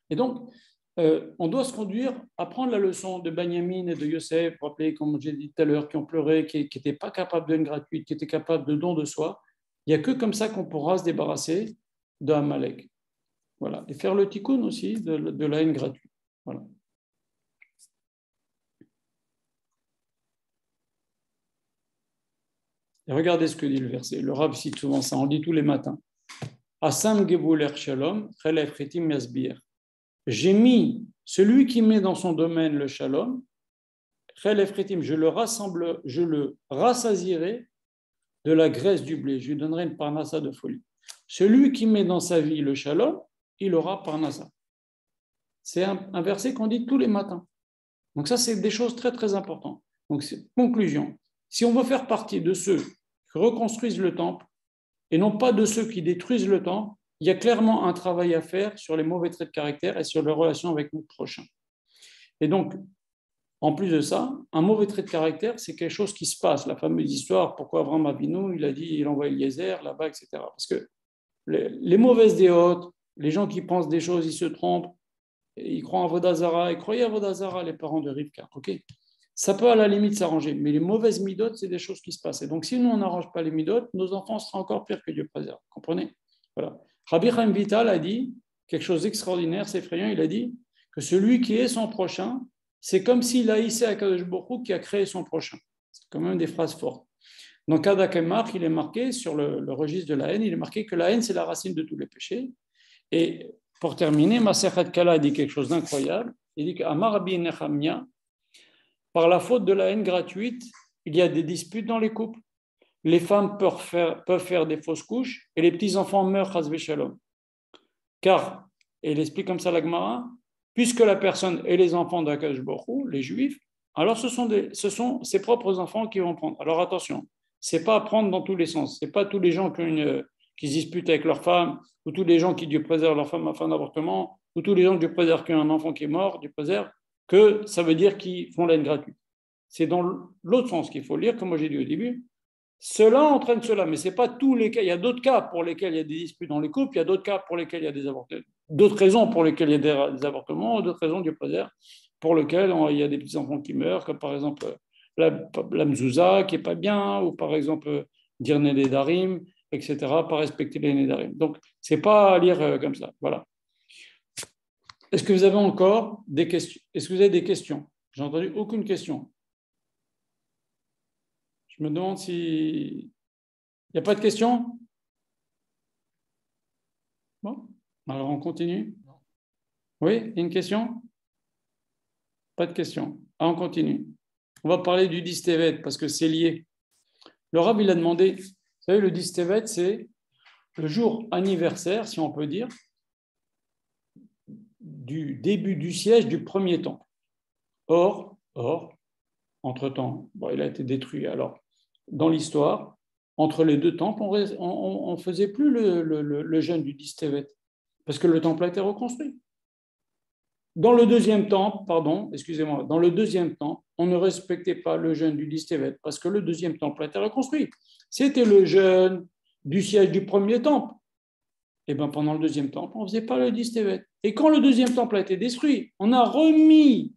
S1: Et donc, on doit se conduire à prendre la leçon de Benjamin et de Yosef, rappelez, comme j'ai dit tout à l'heure, qui ont pleuré, qui n'étaient pas capables de haine gratuite, qui étaient capables de don de soi. Il n'y a que comme ça qu'on pourra se débarrasser d'Amalek. Voilà. Et faire le tikkun aussi de la haine gratuite. Voilà. Et regardez ce que dit le verset. Le Rav cite souvent ça, on dit tous les matins. Asam gevuler shalom, chelef chetim yasbir. J'ai mis celui qui met dans son domaine le shalom, je le rassasierai de la graisse du blé. Je lui donnerai une parnassa de folie. Celui qui met dans sa vie le shalom, il aura parnassa. C'est un verset qu'on dit tous les matins. Donc ça, c'est des choses très, très importantes. Donc, conclusion. Si on veut faire partie de ceux qui reconstruisent le temple et non pas de ceux qui détruisent le temple, il y a clairement un travail à faire sur les mauvais traits de caractère et sur les relations avec notre prochain. Et donc, en plus de ça, un mauvais trait de caractère, c'est quelque chose qui se passe. La fameuse histoire, pourquoi Abraham Avinu, il envoie Eliezer là-bas, etc. Parce que les mauvaises déotes, les gens qui pensent des choses, ils se trompent, ils croient en Vodazara, ils croyaient à Vodazara, les parents de Rivka. Okay, ça peut à la limite s'arranger, mais les mauvaises midotes, c'est des choses qui se passent. Et donc, si nous, on n'arrange pas les midotes, nos enfants seront encore pires que Dieu préserve. Comprenez? Voilà. Rabbi Chaim Vital a dit quelque chose d'extraordinaire, c'est effrayant, il a dit que celui qui est son prochain, c'est comme s'il haïssait Akadosh Baruch Hu qui a créé son prochain. C'est quand même des phrases fortes. Donc, Kadakemar, il est marqué sur le registre de la haine, il est marqué que la haine, c'est la racine de tous les péchés. Et pour terminer, Masechet Kala dit quelque chose d'incroyable. Il dit qu'Amar Rabbi Nechemia, par la faute de la haine gratuite, il y a des disputes dans les couples. Les femmes peuvent faire des fausses couches et les petits-enfants meurent, chas v'shalom. Car, et il explique comme ça la Gemara, puisque la personne et les enfants d'Akadosh Baruch Hu, les juifs, alors ce sont ses propres enfants qui vont prendre. Alors attention, c'est pas à prendre dans tous les sens. C'est pas tous les gens qui se disputent avec leur femme, ou tous les gens qui Dieu préserve leur femme à fin d'avortement, ou tous les gens que Dieu préserve qui ont un enfant qui est mort, Dieu préserve, que ça veut dire qu'ils font la haine gratuite. C'est dans l'autre sens qu'il faut lire, comme moi j'ai dit au début. Cela entraîne cela, mais ce n'est pas tous les cas. Il y a d'autres cas pour lesquels il y a des disputes dans les couples, il y a d'autres cas pour lesquels il y a des avortements, d'autres raisons pour lesquelles il y a des avortements, d'autres raisons, Dieu préserve, pour lesquelles il y a des petits-enfants qui meurent, comme par exemple la mzouza qui n'est pas bien, ou par exemple dire Nédarim, etc., pas respecter les Nédarim. Donc, ce n'est pas à lire comme ça. Voilà. Est-ce que vous avez encore des questions? Est-ce que vous avez des questions? J'ai entendu aucune question. Je me demande si... Il n'y a pas de questions? Bon, alors on continue. Oui, il y a une question? Pas de question. Ah, on continue. On va parler du Distevet parce que c'est lié. Le Rab, il a demandé, vous savez, le Distevet, c'est le jour anniversaire, si on peut dire, du début du siège du premier temple. Or, entre-temps, il a été détruit. Alors, dans l'histoire, entre les deux temples, on ne faisait plus le jeûne du Distevet parce que le temple a été reconstruit. Dans le deuxième temple, dans le deuxième temple, on ne respectait pas le jeûne du Distevet parce que le deuxième temple a été reconstruit. C'était le jeûne du siège du premier temple. Et bien pendant le deuxième temple, on ne faisait pas le Distevet. Et quand le deuxième temple a été détruit, on a remis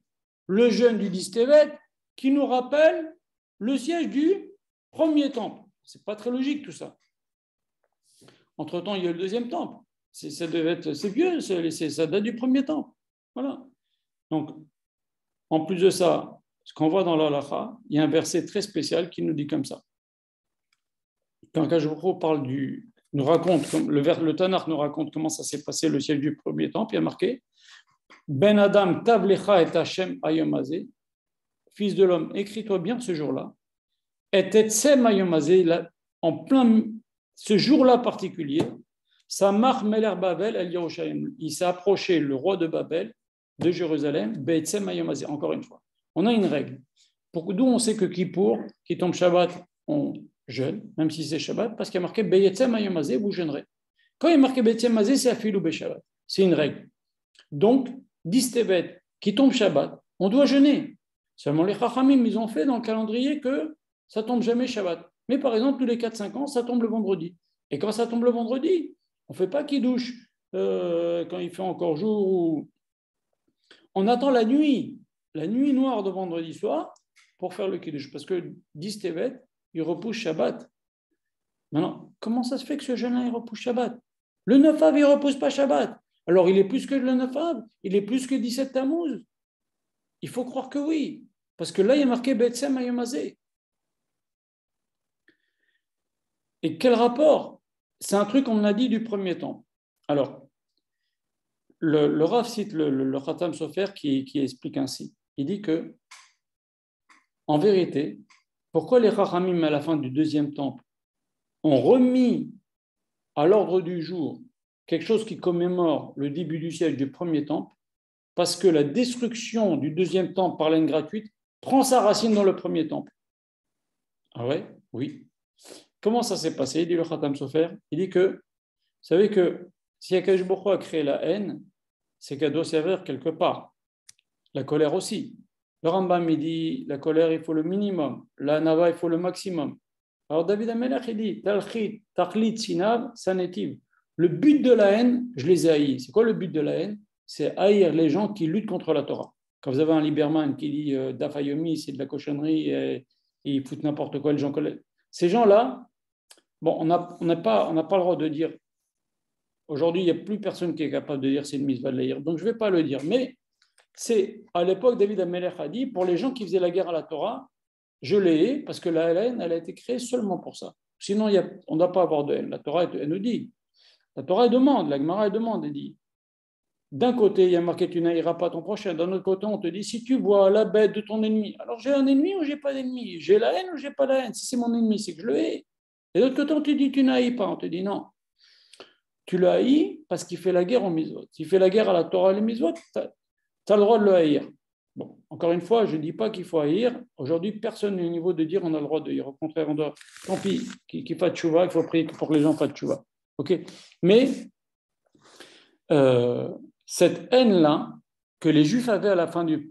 S1: le jeûne du Distevet qui nous rappelle le siège du premier temple. Ce n'est pas très logique tout ça. Entre-temps, il y a eu le deuxième temple. C'est vieux, ça date du premier temple. Voilà. Donc, en plus de ça, ce qu'on voit dans l'Halacha, il y a un verset très spécial qui nous dit comme ça. Quand Kajouko parle nous raconte, le Tanakh nous raconte comment ça s'est passé le siège du premier temple, il y a marqué Ben Adam tablecha et Hashem ayomazé, fils de l'homme, écris-toi bien ce jour-là, et etsem ayomazé, en plein ce jour-là particulier, Samach Meler Babel El Yerushalayim. Il s'est approché, le roi de Babel, de Jérusalem, Be'etzem Hayom Hazeh. Encore une fois, on a une règle. D'où on sait que Kippour, qui tombe Shabbat, on jeûne, même si c'est Shabbat, parce qu'il y a marqué Be'etzem Hayom Hazeh, vous jeûnerez. Quand il y a marqué Be'etzem Hazeh, c'est Afilou Be'Shabbat. C'est une règle. Donc, 10 Tevet qui tombe Shabbat, on doit jeûner. Seulement les Chachamim, ils ont fait dans le calendrier que ça tombe jamais Shabbat. Mais par exemple, tous les 4-5 ans, ça tombe le vendredi. Et quand ça tombe le vendredi, on ne fait pas Kiddush quand il fait encore jour. Ou... On attend la nuit noire de vendredi soir pour faire le Kiddush. Parce que 10 Tevet, il repousse Shabbat. Maintenant, comment ça se fait que ce jeune-là, il repousse Shabbat? Le 9 Av, il ne repousse pas Shabbat. Alors, il est plus que le 9 Av, il est plus que 17 Tammuz. Il faut croire que oui. Parce que là, il y a marqué Be'etzem Hayom Hazeh. Et quel rapport? C'est un truc qu'on a dit du premier temps. Alors, le Rav cite le Khatam Sofer qui explique ainsi. Il dit que, en vérité, pourquoi les Chachamim à la fin du deuxième temple ont remis à l'ordre du jour quelque chose qui commémore le début du siège du premier temple? Parce que la destruction du deuxième temple par l'aine gratuite prend sa racine dans le premier temple. Ah ouais? Oui. Comment ça s'est passé? Il dit le Khatam Sofer. Il dit que, vous savez que si Akadosh Baruch Hu a créé la haine, c'est qu'elle doit servir quelque part. La colère aussi. Le Rambam, il dit, la colère, il faut le minimum. La nava, il faut le maximum. Alors David Amelech, il dit, tachlit sinav sanetiv. Le but de la haine, je les ai haïs. C'est quoi le but de la haine? C'est haïr les gens qui luttent contre la Torah. Quand vous avez un Lieberman qui dit Daf Yomi, c'est de la cochonnerie, et ils foutent n'importe quoi, les gens collègues. Ces gens-là, bon, on n'a pas le droit de dire. Aujourd'hui, il n'y a plus personne qui est capable de dire c'est une mitzvah de l'haïr. Donc, je ne vais pas le dire. Mais c'est, à l'époque, David Amelech a dit, pour les gens qui faisaient la guerre à la Torah, je les hais parce que la haine, elle a été créée seulement pour ça. Sinon, on ne doit pas avoir de haine. La Torah, elle nous dit. La Torah, elle demande. La Gemara, elle demande. Elle dit. D'un côté, il y a marqué tu n'haïras pas ton prochain. D'un autre côté, on te dit si tu vois la bête de ton ennemi. Alors, j'ai un ennemi ou j'ai pas d'ennemi? J'ai la haine ou j'ai pas la haine? Si c'est mon ennemi, c'est que je le hais. Et de l'autre côté, on te dit tu n'haïs pas. On te dit non. Tu le haïs parce qu'il fait la guerre aux mitzvot. S'il fait la guerre à la Torah et les mitzvot, tu as le droit de le haïr. Bon, encore une fois, je ne dis pas qu'il faut haïr. Aujourd'hui, personne n'est au niveau de dire on a le droit de haïr. Au contraire, on doit, tant pis, qu'il fasse tchouva, il faut prier pour que les gens fassent tchouva. Ok. Mais cette haine-là que les Juifs avaient à la fin du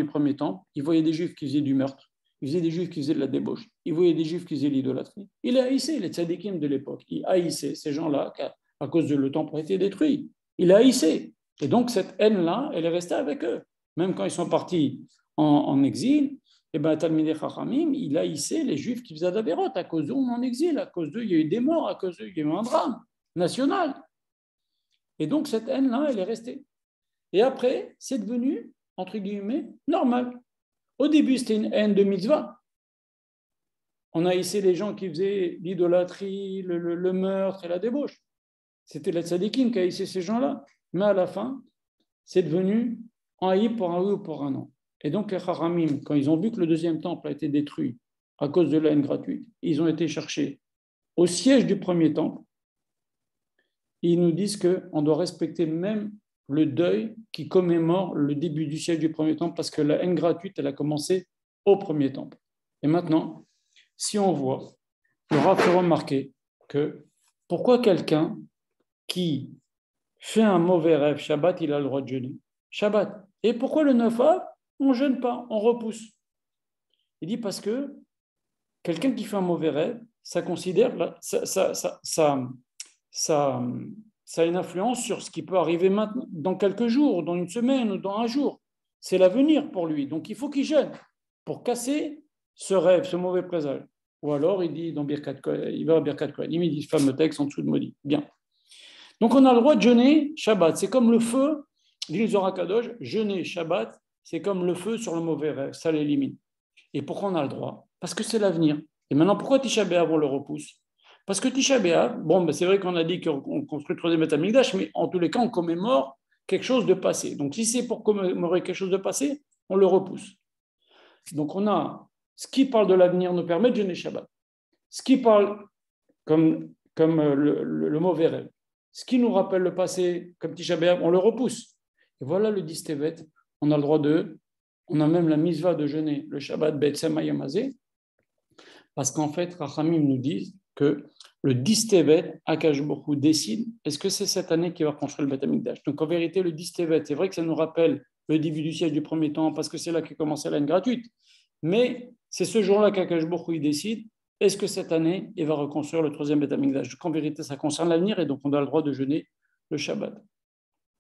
S1: premier temple, ils voyaient des Juifs qui faisaient du meurtre, ils voyaient des Juifs qui faisaient de la débauche, ils voyaient des Juifs qui faisaient l'idolâtrie. Il haïssait les tzadikim de l'époque. Il haïssait ces gens-là à cause de le temple a été détruit. Il haïssait. Et donc cette haine-là, elle est restée avec eux. Même quand ils sont partis en exil, et ben Talmidei Chachamim, il haïssait les Juifs qui faisaient d'Averot. À cause d'eux, on est en exil. À cause d'eux, il y a eu des morts. À cause d'eux, il y a eu un drame national. Et donc, cette haine-là, elle est restée. Et après, c'est devenu, entre guillemets, normal. Au début, c'était une haine de mitzvah. On haïssait les gens qui faisaient l'idolâtrie, le meurtre et la débauche. C'était les tzadikim qui haïssaient ces gens-là. Mais à la fin, c'est devenu un haï pour un oui ou pour un non. Et donc, les Chachamim, quand ils ont vu que le deuxième temple a été détruit à cause de la haine gratuite, ils ont été cherchés au siège du premier temple. Ils nous disent qu'on doit respecter même le deuil qui commémore le début du siège du premier temple parce que la haine gratuite, elle a commencé au premier temple. Et maintenant, si on voit, le Rav fait remarquer que pourquoi quelqu'un qui fait un mauvais rêve, Shabbat, il a le droit de jeûner. Shabbat. Et pourquoi le 9 Av, on ne jeûne pas, on repousse? Il dit parce que quelqu'un qui fait un mauvais rêve, ça considère, ça a une influence sur ce qui peut arriver maintenant, dans quelques jours, dans une semaine ou dans un jour. C'est l'avenir pour lui. Donc, il faut qu'il jeûne pour casser ce rêve, ce mauvais présage. Ou alors, il dit dans Birkat Kohanim, il va à Birkat Kohanim, il dit ce fameux texte en dessous de maudit. Bien. Donc, on a le droit de jeûner Shabbat. C'est comme le feu, dit le Zohar Kadosh, jeûner Shabbat, c'est comme le feu sur le mauvais rêve. Ça l'élimine. Et pourquoi on a le droit? Parce que c'est l'avenir. Et maintenant, pourquoi Tisha B'Av, on le repousse? Parce que Tisha B'Av, bon, c'est vrai qu'on a dit qu'on construit le troisième Beth Amikdash, mais en tous les cas, on commémore quelque chose de passé. Donc, si c'est pour commémorer quelque chose de passé, on le repousse. Donc, on a ce qui parle de l'avenir nous permet de jeûner Shabbat. Ce qui parle, comme comme le mauvais rêve. Ce qui nous rappelle le passé, comme Tisha B'Av, on le repousse. Et voilà le 10 Tevet, on a le droit on a même la mitzvah de jeûner le Shabbat B'Etzem Hayom Hazeh, parce qu'en fait, Rachamim nous disent que le 10 Tevet, Akash Baruch Hu décide, est-ce que c'est cette année qu'il va construire le Beth Amikdash? Donc en vérité, le 10 Tevet, c'est vrai que ça nous rappelle le début du siège du premier temps, parce que c'est là qu'est commencé la haine gratuite. Mais c'est ce jour-là qu'Akash Baruch Hu décide, est-ce que cette année, il va reconstruire le troisième Beth Amikdash? Donc en vérité, ça concerne l'avenir, et donc on a le droit de jeûner le Shabbat.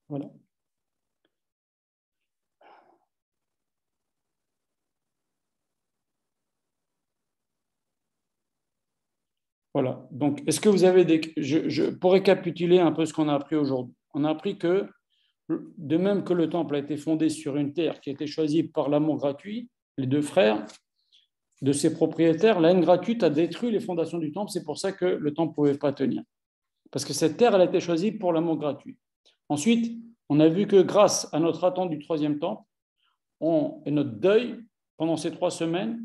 S1: Voilà. Voilà. Donc, est-ce que vous avez pour récapituler un peu ce qu'on a appris aujourd'hui, on a appris que, de même que le temple a été fondé sur une terre qui a été choisie par l'amour gratuit, les deux frères de ses propriétaires, la haine gratuite a détruit les fondations du temple. C'est pour ça que le temple ne pouvait pas tenir. Parce que cette terre, elle a été choisie pour l'amour gratuit. Ensuite, on a vu que grâce à notre attente du troisième temple, et notre deuil pendant ces 3 semaines,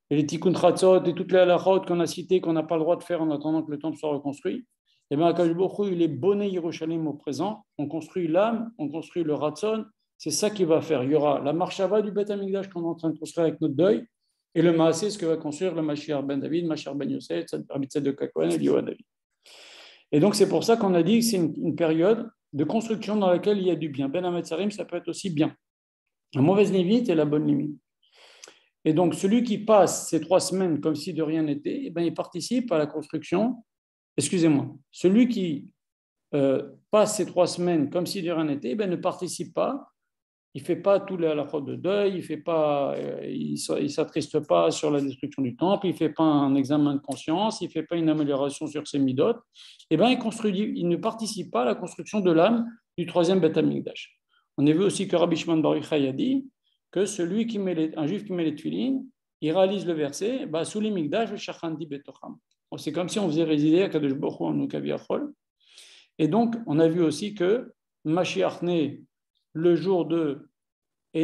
S1: et les tikkun chatzot et toutes les halachot qu'on a citées, qu'on n'a pas le droit de faire en attendant que le temple soit reconstruit, et bien Akadosh Baruch Hu, il est bonné Yerushalayim au présent, on construit l'âme, on construit le ratzon, c'est ça qu'il va faire. Il y aura la marchava du Beth Amikdash qu'on est en train de construire avec notre deuil, et le maasé, ce que va construire le Mashiach ben David, Mashiach ben Yosef, Rabbi Tzedek HaKohen et Yoa David. Et donc c'est pour ça qu'on a dit que c'est une période de construction dans laquelle il y a du bien. Ben Hametzarim, ça peut être aussi bien. La mauvaise limite et la bonne limite. Et donc, celui qui passe ces 3 semaines comme si de rien n'était, eh bien, il participe à la construction. Excusez-moi. Celui qui passe ces 3 semaines comme si de rien n'était, eh bien, ne participe pas. Il ne fait pas tous les halachot de deuil, il ne s'attriste pas sur la destruction du temple, il ne fait pas un examen de conscience, il ne fait pas une amélioration sur ses midot. Eh bien, il ne participe pas à la construction de l'âme du troisième Beth Amikdash. On a vu aussi que Rabbi Shimon Bar Yochai a dit que un juif qui met les tefilines, il réalise le verset sous les migdash le shachandi betocham. C'est comme si on faisait résider à Kadosh Baruch Hu en Nukaviachol. Et donc, on a vu aussi que Mashiach est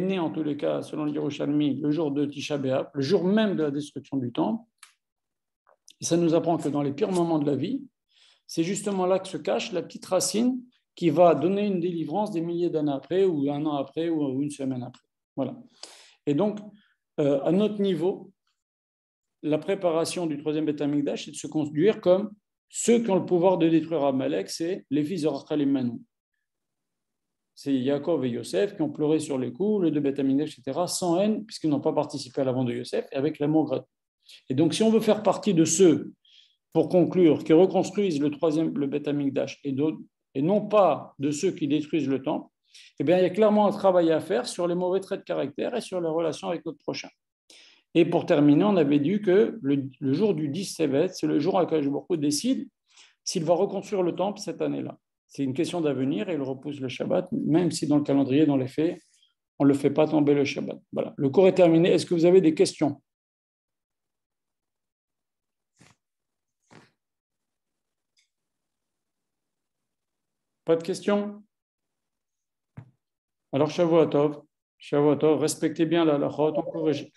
S1: né en tous les cas, selon le Yerushalmi, le jour de Tisha B'Av, le jour même de la destruction du temple. Et ça nous apprend que dans les pires moments de la vie, c'est justement là que se cache la petite racine qui va donner une délivrance des milliers d'années après, ou un an après, ou une semaine après. Voilà. Et donc, à notre niveau, la préparation du troisième Beth Amikdash, c'est de se conduire comme ceux qui ont le pouvoir de détruire Amalek, c'est les fils de Rachel et Manou. C'est Yaakov et Yosef qui ont pleuré sur les coups, le de Beth Amikdash, etc., sans haine, puisqu'ils n'ont pas participé à l'avant de Yosef, et avec l'amour gratuit. Et donc, si on veut faire partie de ceux, pour conclure, qui reconstruisent le Beth Amikdash, et non pas de ceux qui détruisent le temple, eh bien, il y a clairement un travail à faire sur les mauvais traits de caractère et sur la relation avec notre prochain. Et pour terminer, on avait dit que le jour du 10 Tevet, c'est le jour à laquelle Baruch Hu décide s'il va reconstruire le temple cette année-là. C'est une question d'avenir et il repousse le Shabbat, même si dans le calendrier, dans les faits, on ne le fait pas tomber le Shabbat. Voilà. Le cours est terminé. Est-ce que vous avez des questions? Pas de questions? Alors, Shavua Tov, respectez bien la halachot, encouragez.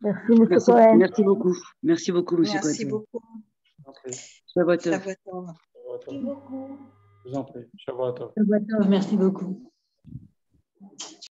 S2: Merci, M. Cohen.
S3: Merci beaucoup. Merci beaucoup, M. Cohen.
S2: Merci beaucoup.
S3: Shavua Tov.
S2: Merci beaucoup.
S1: Je vous en prie. Shavua Tov.
S2: Merci beaucoup.